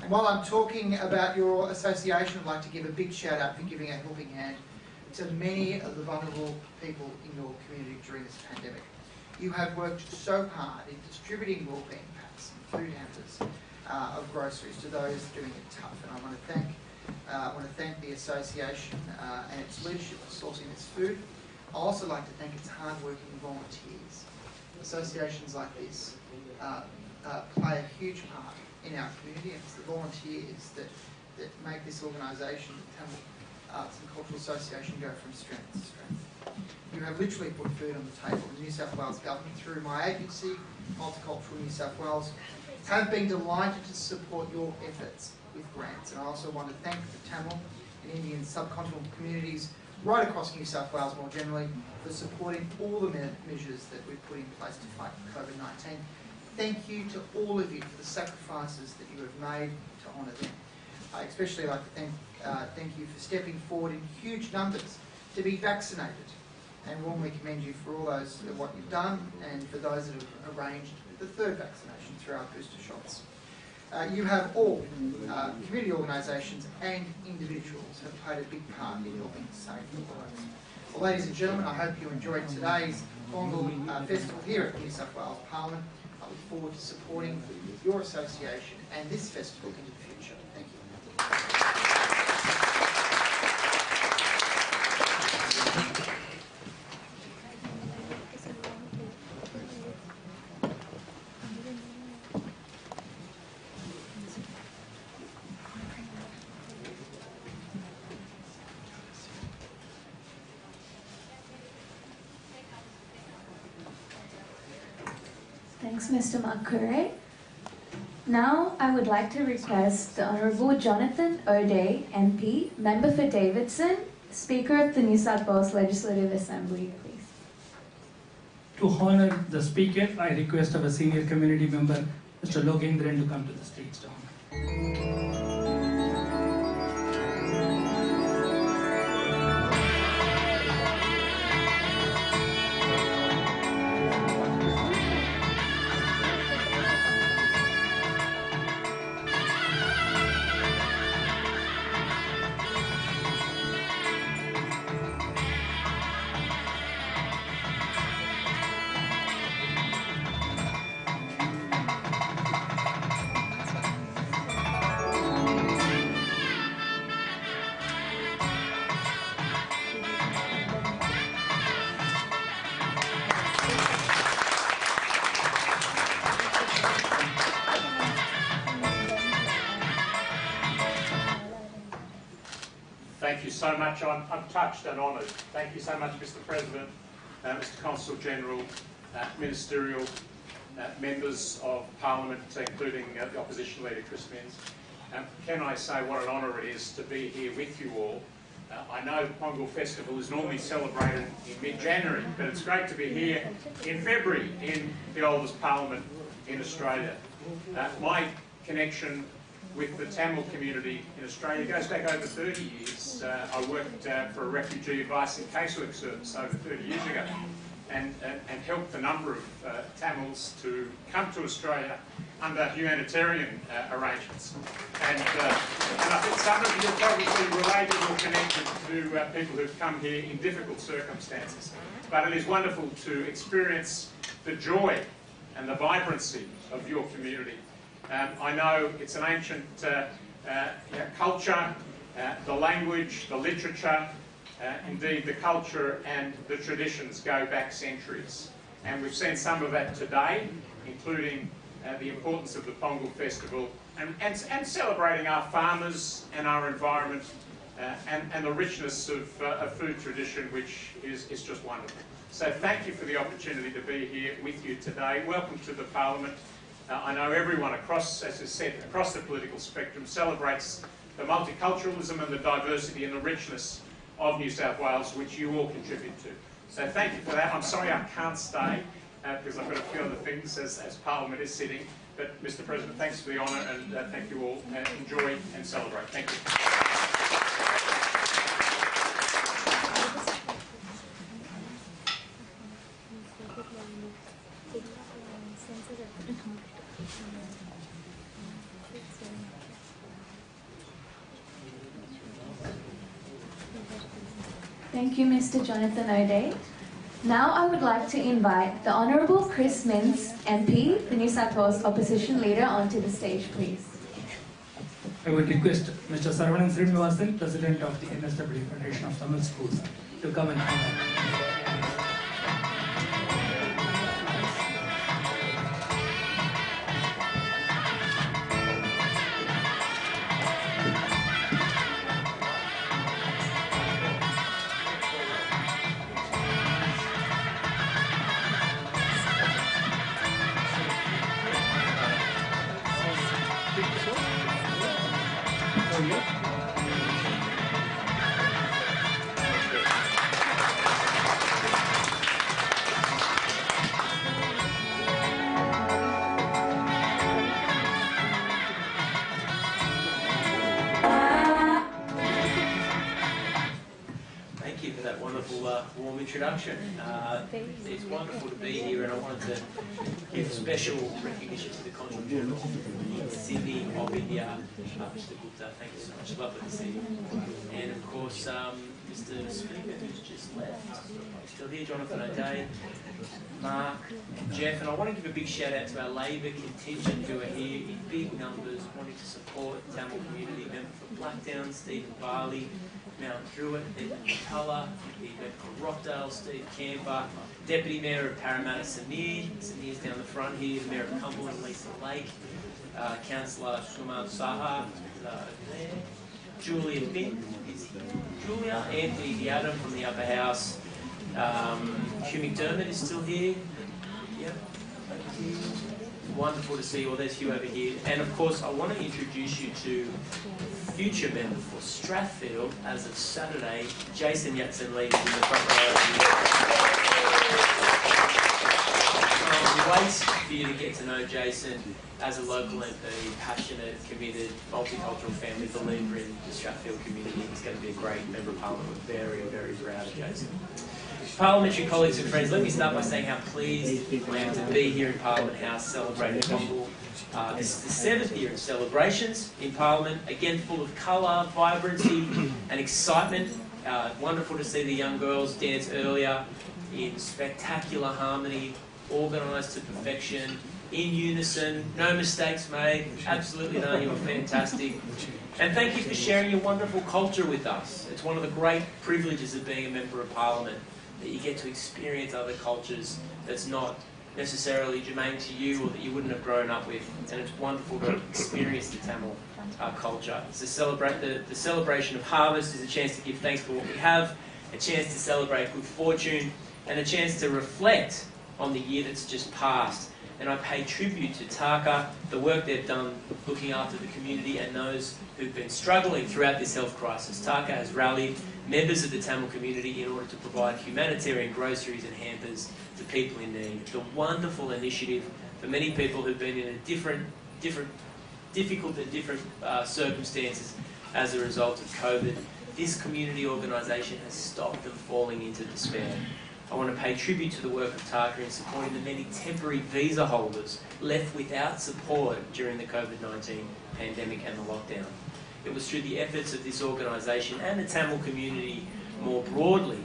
And while I'm talking about your association, I'd like to give a big shout out for giving a helping hand to many of the vulnerable people in your community during this pandemic. You have worked so hard in distributing wellbeing packs and food hampers of groceries to those doing it tough. And I want to thank the association and its leadership for sourcing this food. I also like to thank its hard-working volunteers. Associations like this play a huge part in our community, and it's the volunteers that make this organisation, the Tamil Arts and Cultural Association, go from strength to strength. You have literally put food on the table. The New South Wales Government, through my agency, Multicultural New South Wales, have been delighted to support your efforts with grants. And I also want to thank the Tamil and Indian subcontinental communities right across New South Wales more generally for supporting all the measures that we've put in place to fight COVID-19. Thank you to all of you for the sacrifices that you have made to honour them. I especially like to thank you for stepping forward in huge numbers to be vaccinated, and warmly commend you for all those what you've done, and for those that have arranged the third vaccination through our booster shots. You have all, community organisations and individuals, have played a big part in helping save the lives. Well, ladies and gentlemen, I hope you enjoyed today's Pongal Festival here at the New South Wales Parliament. I look forward to supporting your association and this festival into the future. Thank you. Thanks, Mr. Macquarie. Now, I would like to request the Honourable Jonathan O'Day, MP, Member for Davidson, Speaker of the New South Wales Legislative Assembly, please. To honour the Speaker, I request our senior community member, Mr. Logendran, to come to the stage to honour. Thank you so much. I'm touched and honoured. Thank you so much, Mr. President, Mr. Consul General, ministerial members of Parliament, including the Opposition Leader, Chris Minns. Can I say what an honour it is to be here with you all. I know the Pongal Festival is normally celebrated in mid-January, but it's great to be here in February in the oldest Parliament in Australia. My connection with the Tamil community in Australia goes back over 30 years. I worked for a refugee advice and casework service over 30 years ago, and helped a number of Tamils to come to Australia under humanitarian arrangements. And I think some of you are probably related or connected to people who've come here in difficult circumstances. But it is wonderful to experience the joy and the vibrancy of your community. I know it's an ancient culture, the language, the literature, indeed the culture and the traditions go back centuries. And we've seen some of that today, including the importance of the Pongal Festival and celebrating our farmers and our environment and the richness of food tradition, which is just wonderful. So thank you for the opportunity to be here with you today. Welcome to the Parliament. I know everyone across, as I said, across the political spectrum celebrates the multiculturalism and the diversity and the richness of New South Wales, which you all contribute to. So thank you for that. I'm sorry I can't stay because I've got a few other things as Parliament is sitting. But Mr. President, thanks for the honour, and thank you all. Enjoy and celebrate. Thank you. Thank you, Mr. Jonathan O'Day. Now I would like to invite the Honourable Chris Minns, MP, the New South Wales Opposition Leader, onto the stage, please. I would request Mr. Saravanan Srinivasan, President of the NSW Federation of Tamil Schools, to come and comment. Thank you for that wonderful, warm introduction. It's wonderful to be here, and I wanted to give special recognition to the Consul General in Sydney of India, Mr. Gupta. Thank you so much. Lovely to see you. And of course, Mr. Speaker, who's just left. Still here, Jonathan O'Day, Mark, and Jeff. And I want to give a big shout out to our Labor contingent who are here in big numbers, wanting to support the Tamil community. Member for Blackdown, Stephen Barley, Mount Druitt, Ed McCullough, Member for Rockdale, Steve Camper, Deputy Mayor of Parramatta, Samir's down the front here, Mayor of Cumberland, Lisa Lake, Councillor Sumar Saha over there, Julia Finn is here, Julia, Anthony Diadam from the Upper House, Hugh McDermott is still here, yep, thank you. Wonderful to see you all. There's Hugh over here. And of course, I want to introduce you to future member for Strathfield as of Saturday, Jason Yatsen-Lee in the front row. Can't wait for you to get to know Jason as a local MP, passionate, committed, multicultural family believer in the Strathfield community. He's going to be a great member of Parliament. We're very, very proud of Jason. Parliamentary colleagues and friends, let me start by saying how pleased I am to be here in Parliament House celebrating Pongal. This is the 7th year of celebrations in Parliament, again full of colour, vibrancy and excitement. Wonderful to see the young girls dance earlier in spectacular harmony, organised to perfection, in unison, no mistakes made, absolutely none. You were fantastic. And thank you for sharing your wonderful culture with us. It's one of the great privileges of being a Member of Parliament, that you get to experience other cultures that's not necessarily germane to you or that you wouldn't have grown up with. And it's wonderful to experience the Tamil culture. It's the celebration of harvest is a chance to give thanks for what we have, a chance to celebrate good fortune, and a chance to reflect on the year that's just passed. And I pay tribute to Taka, the work they've done looking after the community and those who've been struggling throughout this health crisis. Taka has rallied members of the Tamil community in order to provide humanitarian groceries and hampers to people in need. It's a wonderful initiative for many people who've been in a difficult and different circumstances as a result of COVID. This community organisation has stopped them falling into despair. I want to pay tribute to the work of Taka in supporting the many temporary visa holders left without support during the COVID-19 pandemic and the lockdown. It was through the efforts of this organisation and the Tamil community more broadly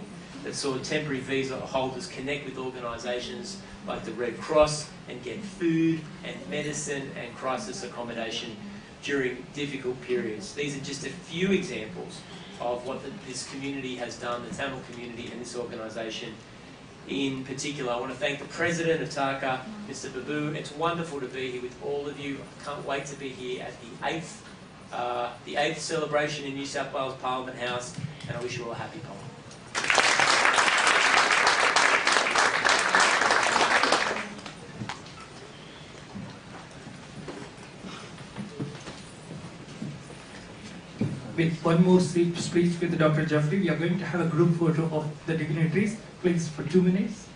that saw temporary visa holders connect with organisations like the Red Cross and get food and medicine and crisis accommodation during difficult periods. These are just a few examples of what this community has done, the Tamil community and this organisation in particular. I want to thank the President of Taka, Mr. Babu. It's wonderful to be here with all of you. I can't wait to be here at the 8th celebration in New South Wales Parliament House, and I wish you all a happy Pongal. With one more speech with Dr. Jeffrey, we are going to have a group photo of the dignitaries. Please, for 2 minutes.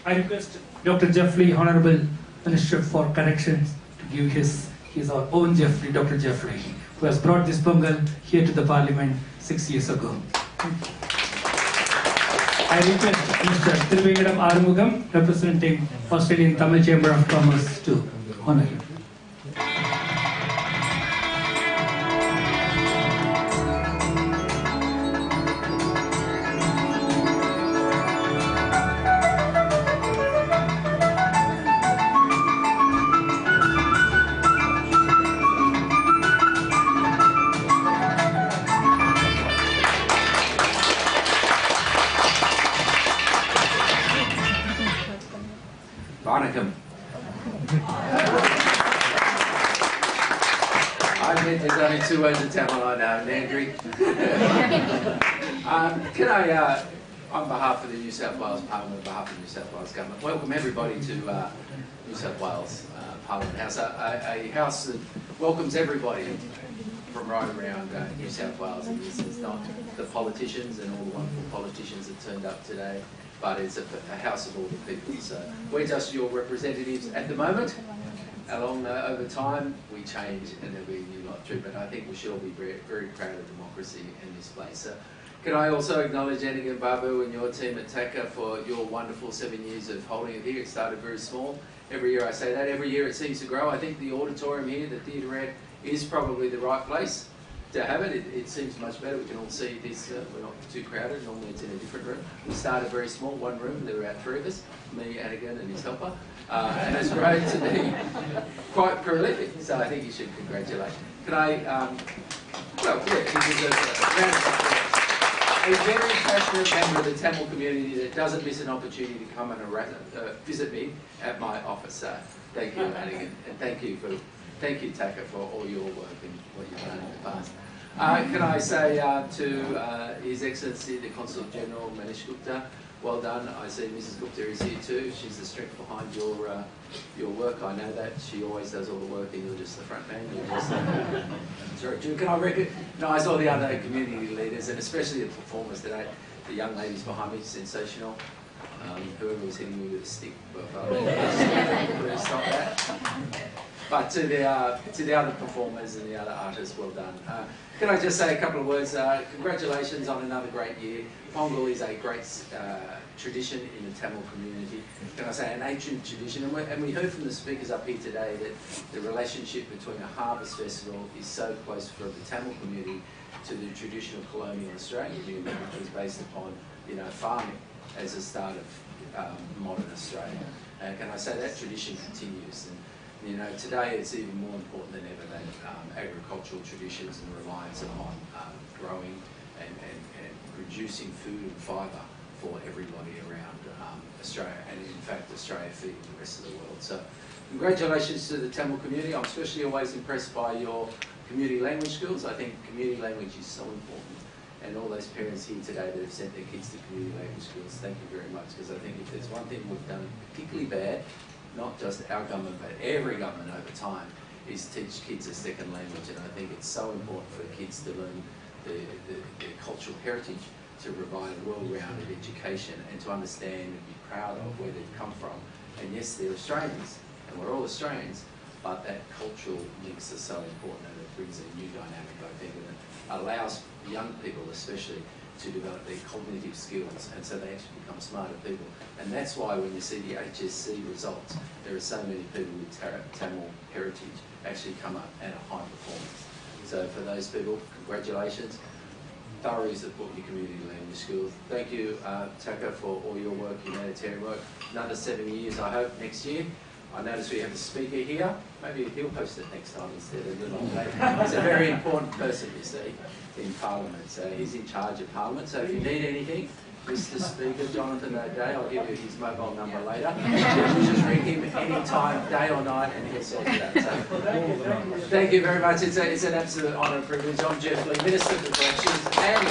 I request Dr. Jeffrey, Honourable Minister for Corrections, to give his our own Jeffrey, Dr. Jeffrey, who has brought this Pongal here to the Parliament 6 years ago. I request Mr. Thiruvengadam Arumugam, representing Australian Tamil Chamber of Commerce, to honour him. 2 words of Tamil, I know, Nandri. Can I, on behalf of the New South Wales Parliament, on behalf of the New South Wales Government, welcome everybody to New South Wales Parliament House, a house that welcomes everybody from right around New South Wales. And this is not the politicians and all the wonderful politicians that turned up today, but it's a house of all the people. So we're just your representatives at the moment. Along over time, we change and there'll be a new lot too, but I think we should all be very, very proud of democracy in this place. So can I also acknowledge Anigan Babu and your team at TACA for your wonderful 7 years of holding it here. It started very small. Every year I say that, every year it seems to grow. I think the auditorium here, the Theatrette, is probably the right place to have it. It seems much better. We can all see this, we're not too crowded. Normally it's in a different room. We started very small, one room, there were about 3 of us, me, Anigan and his helper. And it's grown to be quite prolific, so I think you should congratulate. Can I, well, yeah, he deserves a round of applause. A very passionate member of the Tamil community that doesn't miss an opportunity to come and visit me at my office. So thank you, Anigan, and thank you, TACA, for all your work and what you've done in the past. Can I say to His Excellency, the Consul General, Manish Gupta, well done. I see Mrs. Gupta is here too. She's the strength behind your work. I know that. She always does all the work and you're just the front man. You're just, sorry, can I recognise all the other community leaders and especially the performers today? The young ladies behind me, sensational. Whoever was hitting me with a stick, please stop that. But to the other performers and the other artists, well done. Can I just say a couple of words? Congratulations on another great year. Pongal is a great tradition in the Tamil community. Can I say an ancient tradition? And we heard from the speakers up here today that the relationship between a harvest festival is so close for the Tamil community to the traditional colonial Australian community, which was based upon, farming as a start of modern Australia. Can I say that tradition continues? And, today it's even more important than ever that agricultural traditions and reliance upon growing and producing food and fibre for everybody around Australia, and in fact Australia feeding the rest of the world. So congratulations to the Tamil community. I'm especially always impressed by your community language skills. I think community language is so important, and all those parents here today that have sent their kids to community language schools, thank you very much, because I think if there's one thing we've done particularly bad, not just our government but every government over time, is teach kids a second language. And I think it's so important for kids to learn their cultural heritage, to provide a well-rounded education and to understand and be proud of where they've come from. And yes, they're Australians and we're all Australians, but that cultural links are so important, and it brings a new dynamic, I think, and it allows young people especially to develop their cognitive skills, and so they actually become smarter people. And that's why when you see the HSC results, there are so many people with Tamil heritage actually come up at a high performance. So for those people, congratulations. Thoroughly support your community language skills. Thank you, TACA, for all your work, humanitarian work. Another 7 years, I hope, next year. I notice we have a speaker here. Maybe he'll host it next time instead of little old lady. He's a very important person, you see, in Parliament. So he's in charge of Parliament. So if you need anything, Mr. Speaker, Jonathan O'Day, I'll give you his mobile number later. Just ring him any time, day or night, and he'll sort it out. So, thank you very much. It's an absolute honour and privilege. I'm Jeff Lee, Minister for Corrections and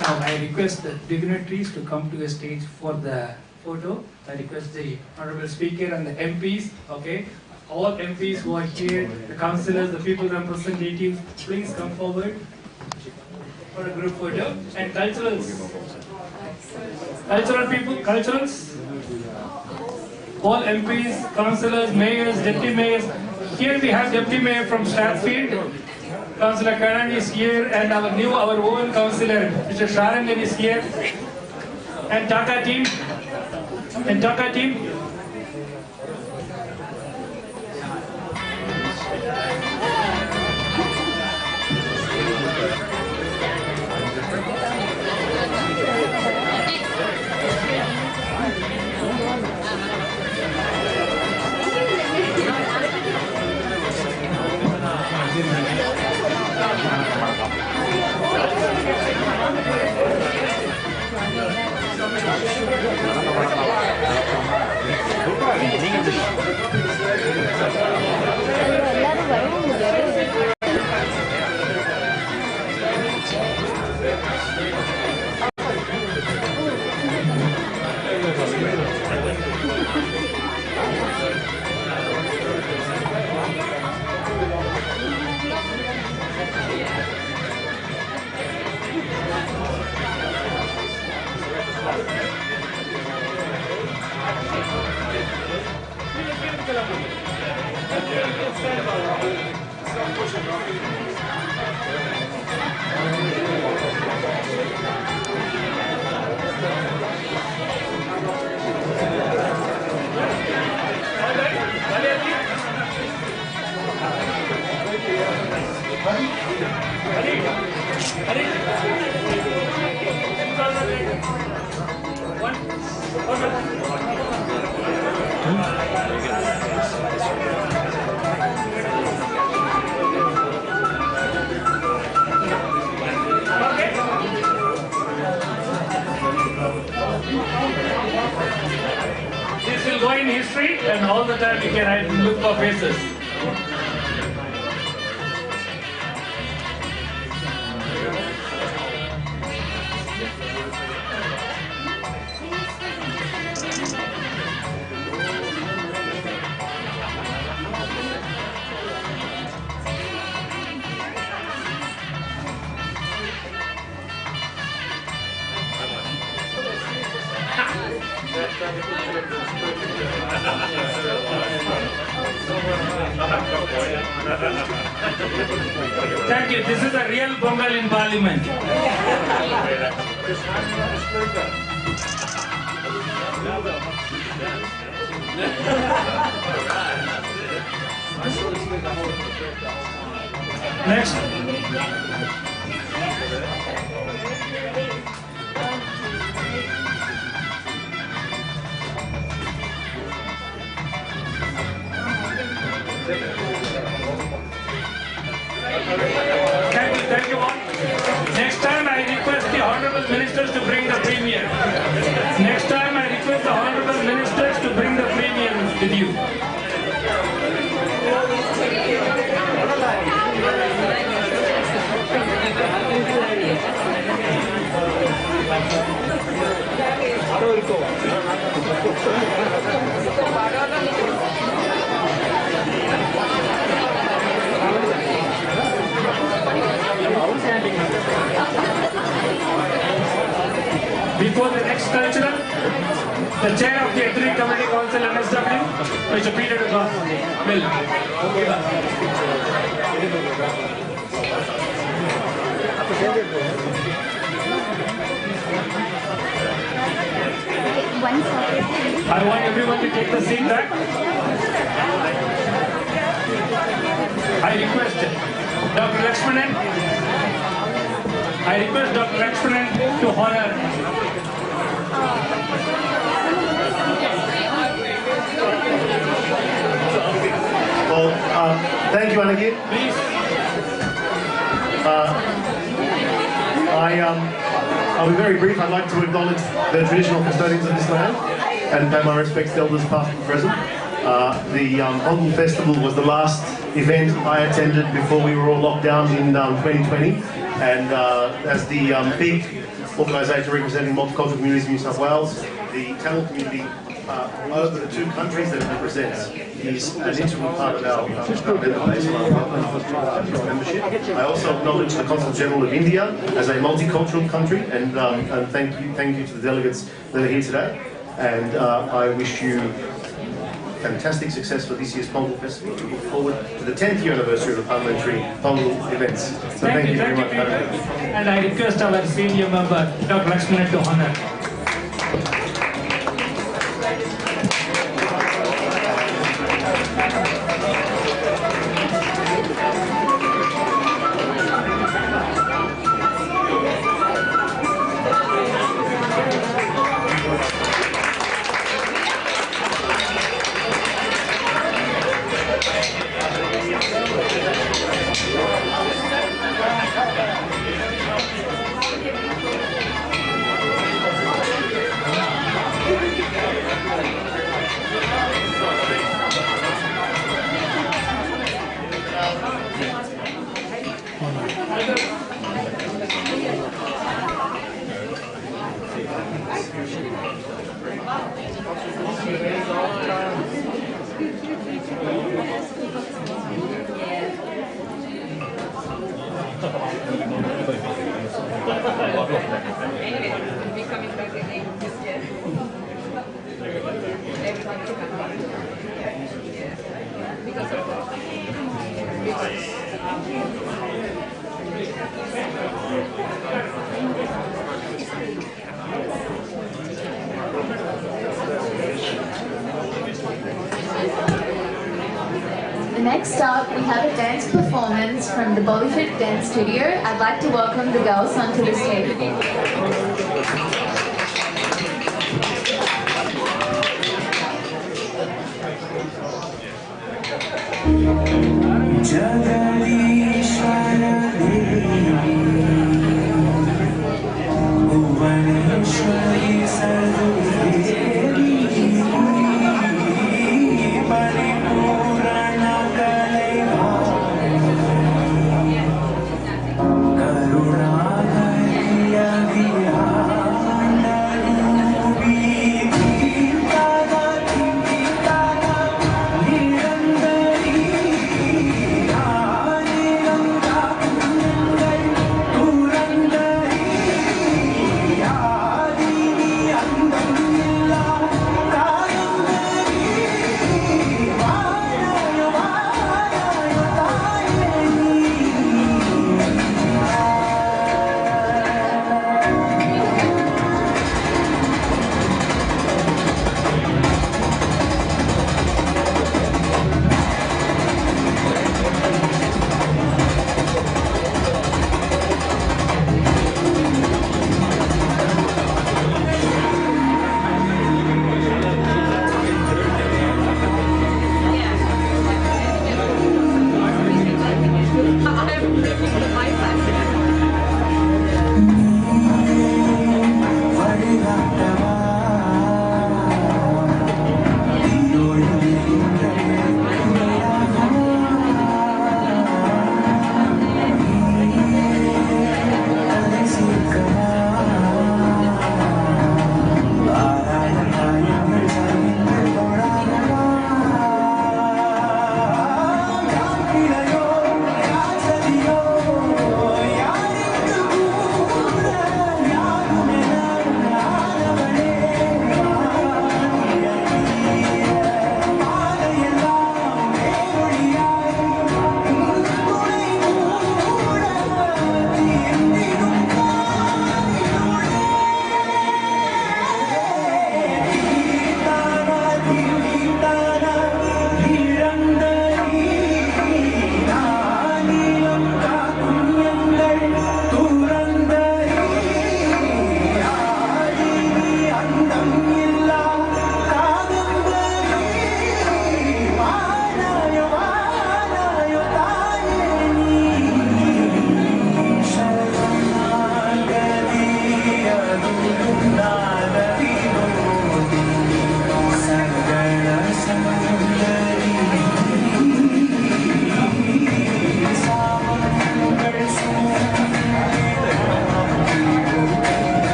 Now I request the dignitaries to come to the stage for the photo. I request the Honourable Speaker and the MPs, okay? All MPs who are here, the councillors, the people representatives, please come forward for a group photo. And culturals. Cultural people, culturals. All MPs, councillors, mayors, deputy mayors. Here we have deputy mayor from Strathfield. Councillor Karan is here, and our own councillor, Mr. Sharangan is here. And TACA team. This will go in history, and all the time you can look for faces. Thank you. This is a real Pongal in Parliament. Next. Thank you all. Next time I request the Honourable Ministers to bring the Premier. Next time I request the Honourable Ministers to bring the Premier with you. Before the next cultural, the chair of the Ethnic Committee Council NSW, Mr. Peter will. I want everyone to take the seat back. I request Dr. Lakshmanan. I request Dr. Lakshmanan to honor. Well, thank you, Anagir. Please. I'll be very brief. I'd like to acknowledge the traditional custodians of this land and pay my respects to elders past and present. The Pongal Festival was the last event I attended before we were all locked down in 2020, and as the big organisation representing multicultural communities in New South Wales, the Tamil community over the two countries that it represents is an integral part of our member base and our membership. I also acknowledge the Consul General of India as a multicultural country, and thank you to the delegates that are here today. And I wish you fantastic success for this year's Pongal Festival. We look forward to the 10th year anniversary of the parliamentary Pongal events. So thank you very much. And I request our senior member, Dr. Lakshmanan, to honor. Next up, we have a dance performance from the Bollywood Dance Studio. I'd like to welcome the girls onto the stage.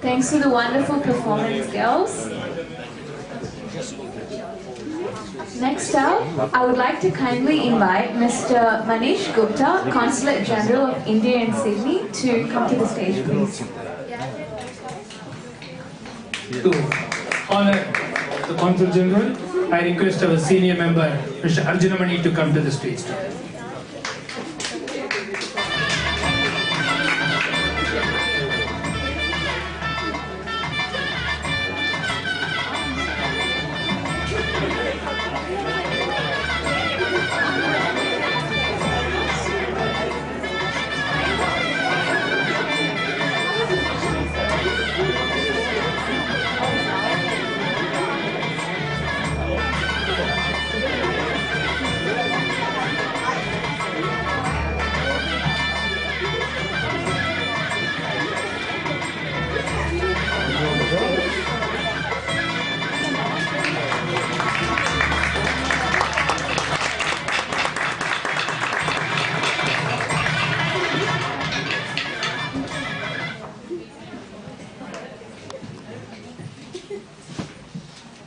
Thanks for the wonderful performance, girls. Next up, I would like to kindly invite Mr. Manish Gupta, Consulate General of India in Sydney, to come to the stage, please. To honor the Consul General, I request our senior member, Mr. Arjunamani, to come to the stage.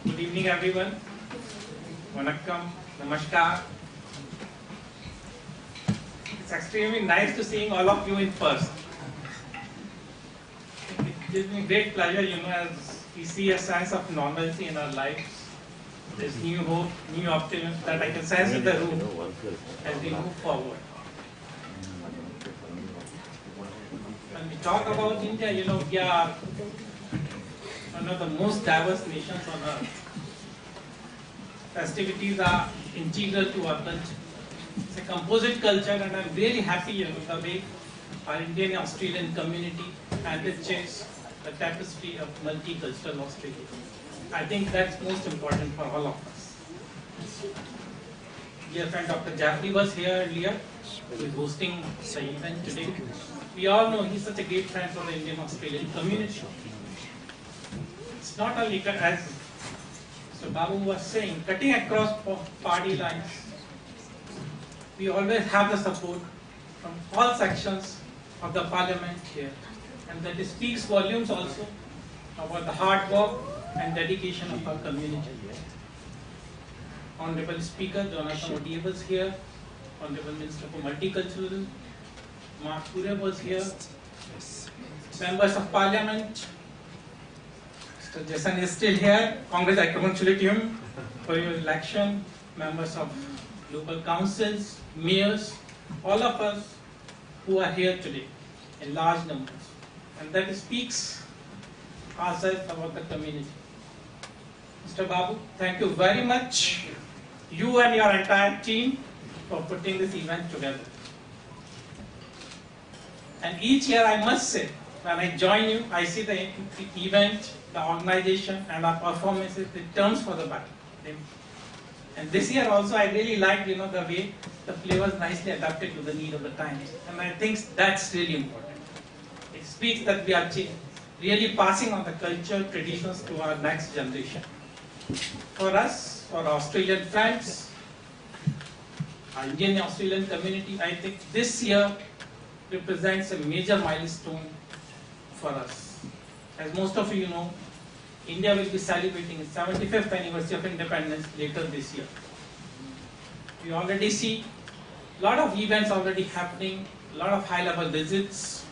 Good evening, everyone. Vanakkam, namaskar. It's extremely nice to seeing all of you in person. It gives me great pleasure, as we see a sense of normalcy in our lives. There's new hope, new optimism that I can sense in the room as we move forward. When we talk about India, we are one of the most diverse nations on earth. Festivities are integral to our culture. It's a composite culture, and I'm really happy the way our Indian and Australian community enriches the tapestry of multicultural Australia. I think that's most important for all of us. Dear friend Dr. Jaffrey was here earlier, who is hosting the event today. We all know he's such a great friend for the Indian Australian community. It's not only, as Mr. Babu was saying, cutting across party lines. We always have the support from all sections of the Parliament here. And that speaks volumes also about the hard work and dedication of our community. Honorable Speaker Jonathan O'Dea was here. Honorable Minister for Multiculturalism Mark Pure was here. Members of Parliament, Mr. Jason is still here. Congress, I congratulate him for your election. Members of local councils, mayors, all of us who are here today in large numbers. And that speaks ourselves about the community. Mr. Babu, thank you very much, you and your entire team, for putting this event together. And each year, I must say, when I join you, I see the event, the organization, and our performances, it turns for the better. And this year also, I really liked, the way the play was nicely adapted to the need of the times. And I think that's really important. It speaks that we are really passing on the culture, traditions to our next generation. For us, for our Australian friends, our Indian Australian community, I think this year represents a major milestone for us. As most of you know, India will be celebrating its 75th anniversary of independence later this year. We already see a lot of events already happening, a lot of high-level visits.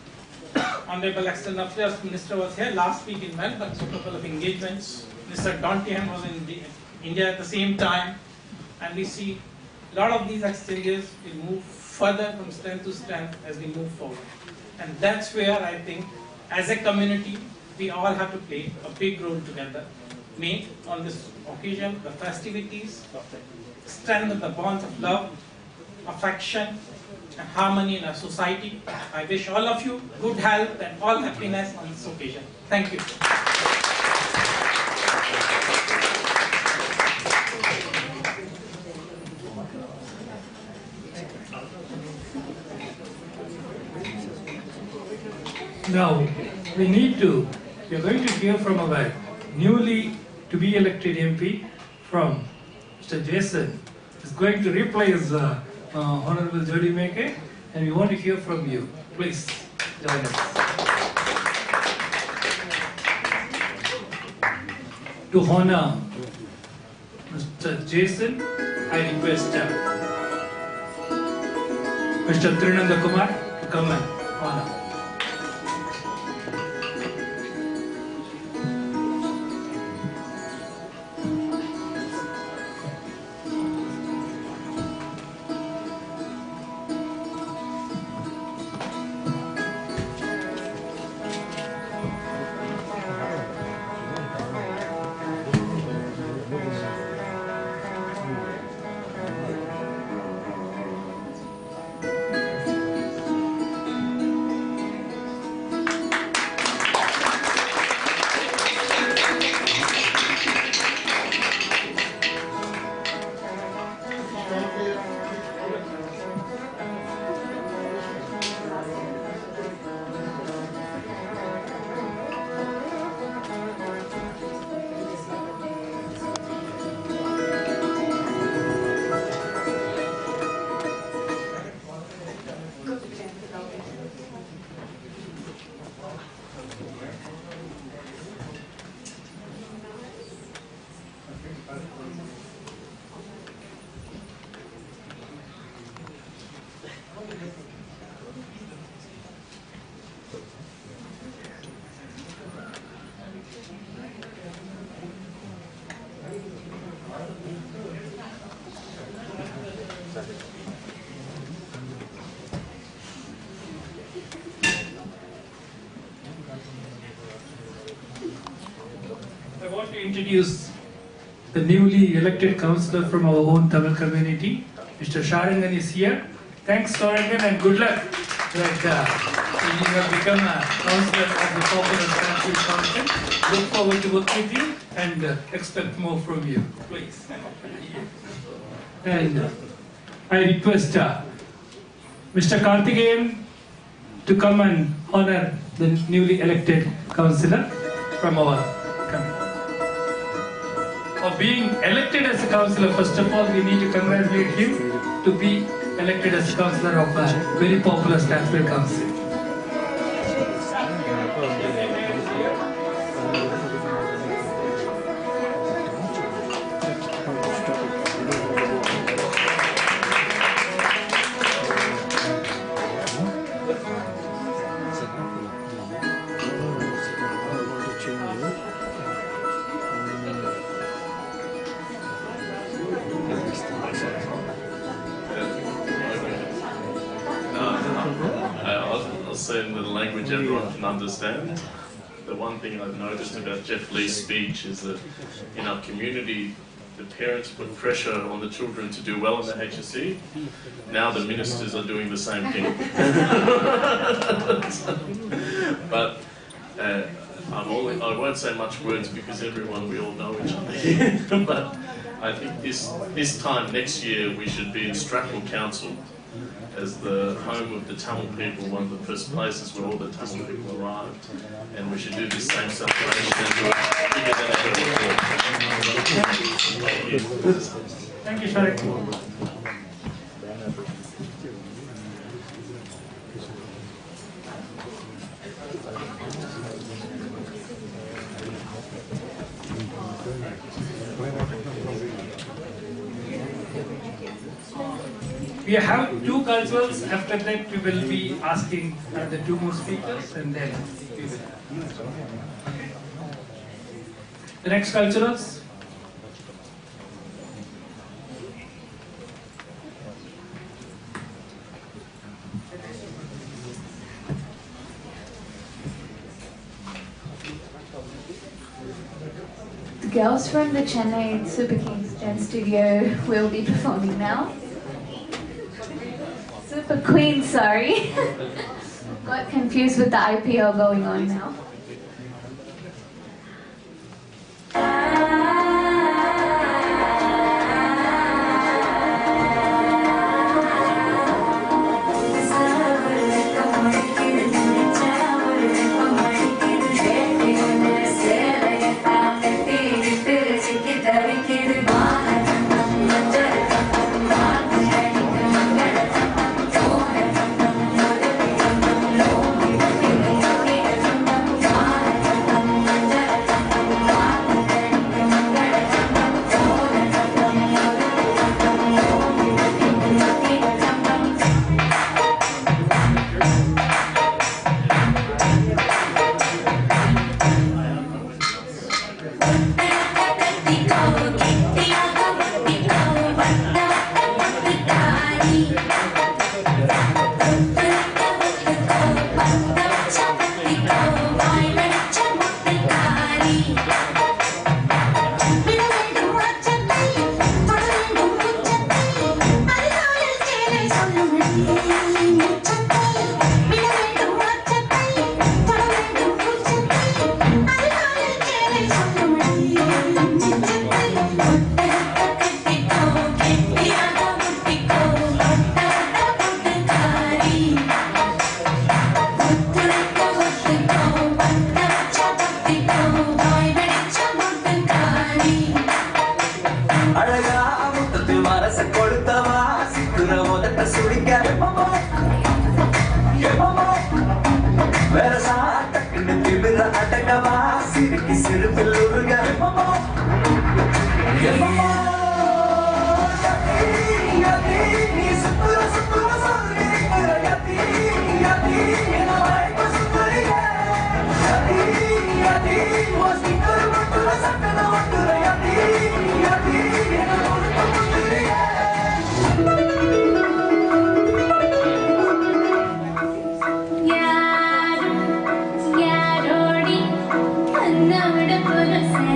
Honorable External Affairs Minister was here last week in Melbourne, so a couple of engagements. Mr. Dontihan was in India at the same time, and we see a lot of these exchanges will move further from strength to strength as we move forward. And that's where I think, as a community, we all have to play a big role together. Make on this occasion the festivities, strengthen the bonds of love, affection, and harmony in our society. I wish all of you good health and all happiness on this occasion. Thank you. Now, we are going to hear from our newly to be elected MP from Mr. Jason is going to replace Honorable Jody Mackay, and we want to hear from you. Please join us. To honor Mr. Jason, I request Mr. Trinanda Kumar to come and honor. I want to introduce the newly elected councillor from our own Tamil community. Mr. Sharangan is here. Thanks, Sharangan, and good luck. You have become a councillor of the Popular Transport Council. Look forward to work with you and expect more from you. Please. And I request Mr. Karthikeyan to come and honor the newly elected councillor from our community. For being elected as a councillor, first of all, we need to congratulate him to be elected as a councillor of a very popular Stansfield Council. I'll say in the language everyone can understand. The one thing I've noticed about Jeff Lee's speech is that in our community, the parents put pressure on the children to do well in the HSC. Now the ministers are doing the same thing. But I won't say much words because we all know each other here. But I think this time next year we should be in Strathmore Council as the home of the Tamil people, one of the first places where all the Tamil people arrived. And we should do this same celebration and do it bigger than ever before. Thank you, Sharik. We have two culturals. After that, we will be asking the two more speakers, and then we will. The next culturals. The girls from the Chennai Super Kings Dance Studio will be performing now. Super Queen, sorry. Got confused with the IPO going on now. கொடுத்தவா சிக்குற முதட்ட சுடிக்க வேற சாட்டக்குன்னு திமிர அடங்கவா சிறுக்கி சிறுப்பில் உருக நீ சுத்துற சுத்துற சொல்லிக்கிற யதி யதி என்ன வாய்ப்பு சுத்துறீங்க யதி யதி மோஸ்டிக்கர் மட்டுற சட்டன மட்டுற யதி யதி என்ன முழுக்க முத்துறீங்க யாரோடி கண்ணோட புருஷன்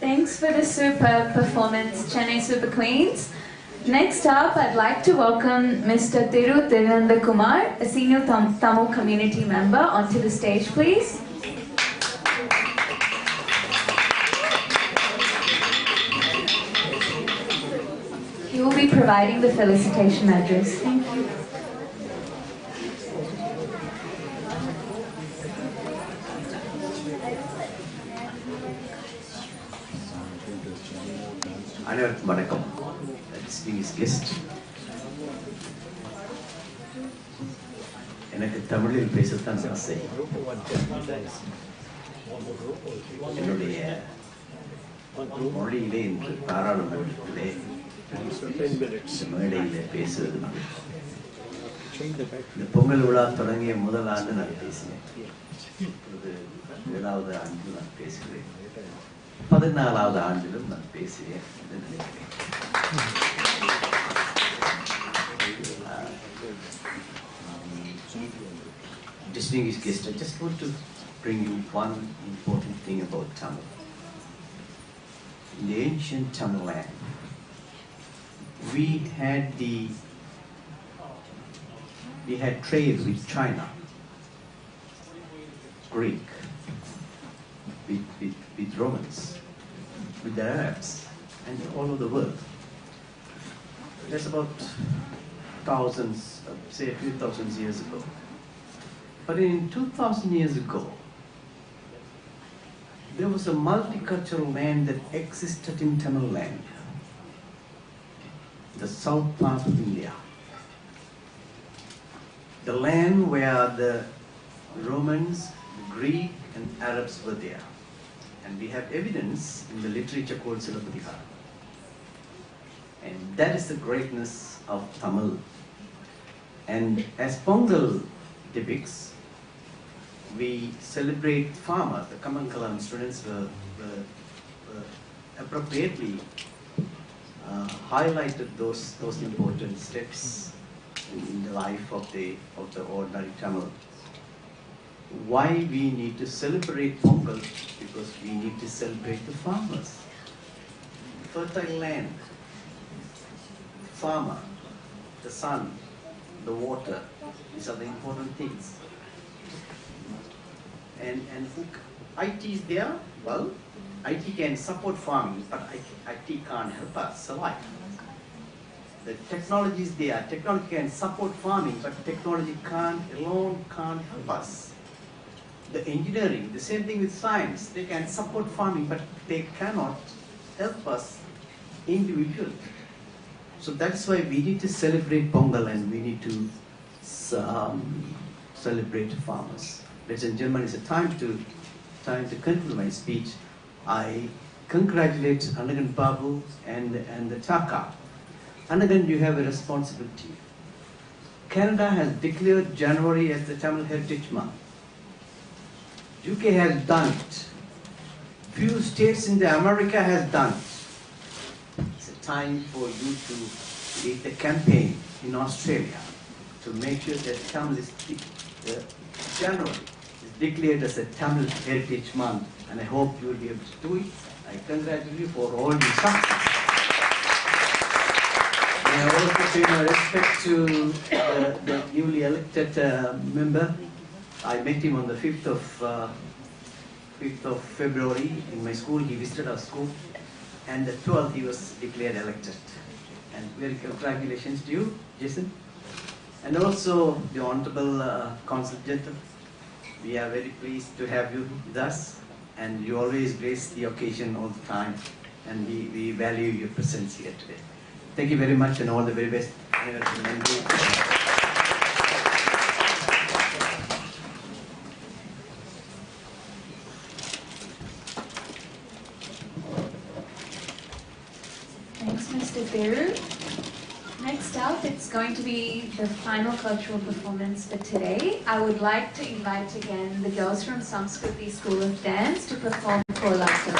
Thanks for the superb performance, Chennai Super Queens. Next up, I'd like to welcome Mr. Thiru Tirundakumar, a senior Tamil community member, onto the stage, please. He will be providing the felicitation address. Thank you. அனைவருக்கும் வணக்கம். Distinguished guest. எனக்கு தமிழில் பேசத்தான் ஆசை. என்னுடைய மொழியிலே இன்று பாராளுமன்றத்திலே மேடையிலே பேசுவது. இந்த பொங்கல் விழா தொடங்கிய முதல் ஆண்டு நான் பேசினேன். இப்பொழுது 7வது ஆண்டு நான் பேசுகிறேன். 14வது ஆண்டிலும் நான் பேசுகிறேன் என்று நினைக்கிறேன். Distinguished guest, I just want to bring you one important thing about Tamil. In the ancient Tamil land, we had trade with China, Greek, with Romans, with the Arabs, and all over the world. That's about thousands, say a few thousands years ago. But in 2000 years ago, there was a multicultural land that existed in Tamil land, the south part of India. The land where the Romans, the Greek and Arabs were there. And we have evidence in the literature called Silapadihara. And that is the greatness of Tamil. And as Pongal depicts, we celebrate farmers. The Kamankalam students were appropriately highlighted those important steps in the life of the ordinary Tamil. Why we need to celebrate Pongal? Because we need to celebrate the farmers. Fertile land, farmer, the sun, the water, these are the important things. And IT is there, well, IT can support farming, but IT can't help us survive. The technology is there, technology can support farming, but technology alone can't help us. The engineering, the same thing with science, they can support farming, but they cannot help us individually. So that's why we need to celebrate Pongal and we need to celebrate farmers. Ladies and gentlemen, it's a time to conclude my speech. I congratulate Anagan Babu and the Chaka. Anagan, you have a responsibility. Canada has declared January as the Tamil Heritage Month. UK has done it. Few states in the America has done it. It's a time for you to lead the campaign in Australia to make sure that Tamil January is declared as a Tamil Heritage Month, and I hope you will be able to do it. I congratulate you for all your success. And I also pay my respect to the newly elected member. I met him on the 5th of February in my school. He visited our school, and the 12th he was declared elected. And very congratulations to you, Jason. And also the Honorable Consul General. We are very pleased to have you with us, and you always grace the occasion all the time, and we value your presence here today. Thank you very much, and all the very best. Thanks, Mr. Theru. Next up, it's going to be the final cultural performance for today. I would like to invite again the girls from Samskriti School of Dance to perform Kolatam.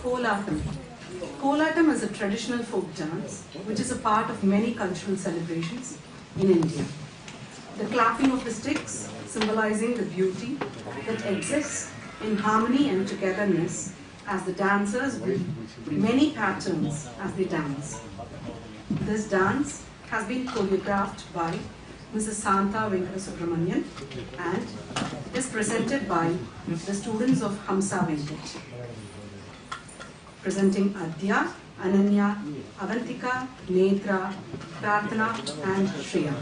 Kolatam. Kolatam is a traditional folk dance which is a part of many cultural celebrations in India. The clapping of the sticks symbolizing the beauty that exists in harmony and togetherness as the dancers weave many patterns as they dance. This dance has been choreographed by Mrs. Santa Venkata and is presented by the students of Hamsa Venkat. Presenting Adya, Ananya, Avantika, Netra, Prarthana and Shreya.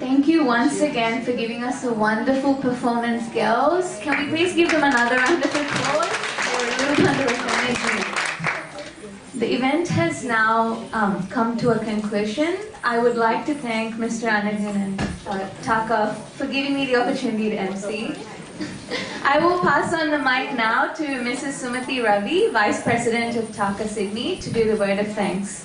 Thank you once again for giving us a wonderful performance, girls. Can we please give them another round of applause for a little bit of energy? The event has now come to a conclusion. I would like to thank Mr. Anagan and Taka for giving me the opportunity to MC. I will pass on the mic now to Mrs. Sumati Ravi, Vice President of Taka Sydney, to do the word of thanks.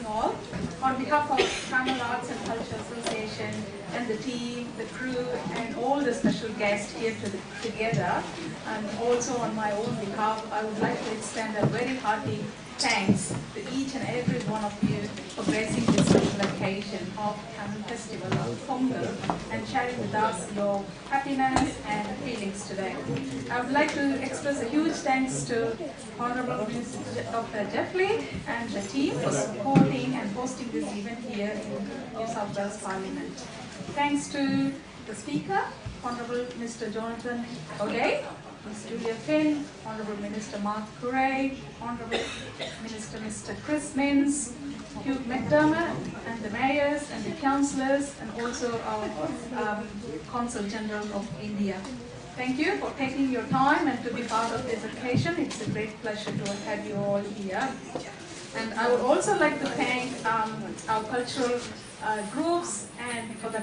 All. On behalf of Tamil Arts and Culture Association and the team, the crew, and all the special guests here together, and also on my own behalf, I would like to extend a very hearty thanks to each and every one of you for gracing this special occasion of Tamil Festival of Pongal and sharing with us your happiness and feelings today. I would like to express a huge thanks to Honorable Minister Dr. Jeffley and the team for supporting and hosting this event here in New South Wales Parliament. Thanks to the Speaker, Honorable Mr. Jonathan O'Day, Ms. Julia Finn, Honourable Minister Macquarie, Honourable Minister Mr. Chris Minns, Hugh McDermott, and the mayors and the councillors, and also our Consul General of India. Thank you for taking your time and to be part of this occasion. It's a great pleasure to have you all here. And I would also like to thank our cultural groups and for the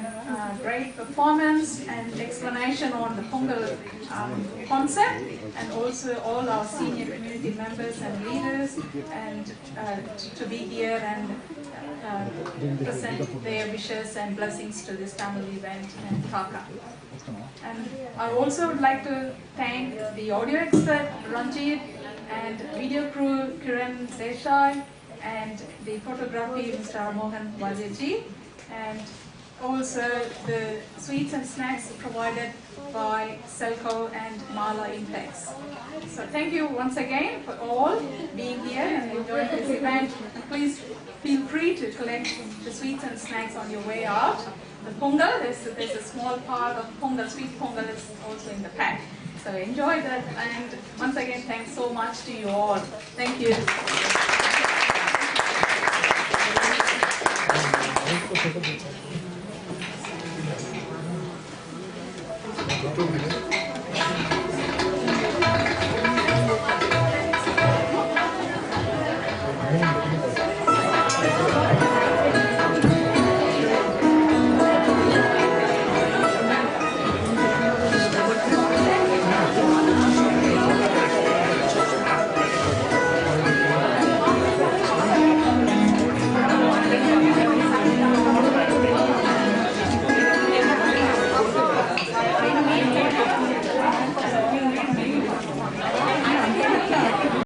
great performance and explanation on the Pongal concept, and also all our senior community members and leaders, and to be here and present their wishes and blessings to this family event in Taka. And I also would like to thank the audio expert Ranjit and video crew Kiran Desai, and the photography Mr. Mohan Wajeji, and also the sweets and snacks provided by Selco and Mala Intex. So thank you once again for all being here and enjoying this event. And please feel free to collect the sweets and snacks on your way out. The Pongal, there's a small part of Pongal, sweet Pongal is also in the pack. So enjoy that, and once again thanks so much to you all. Thank you. Thank you.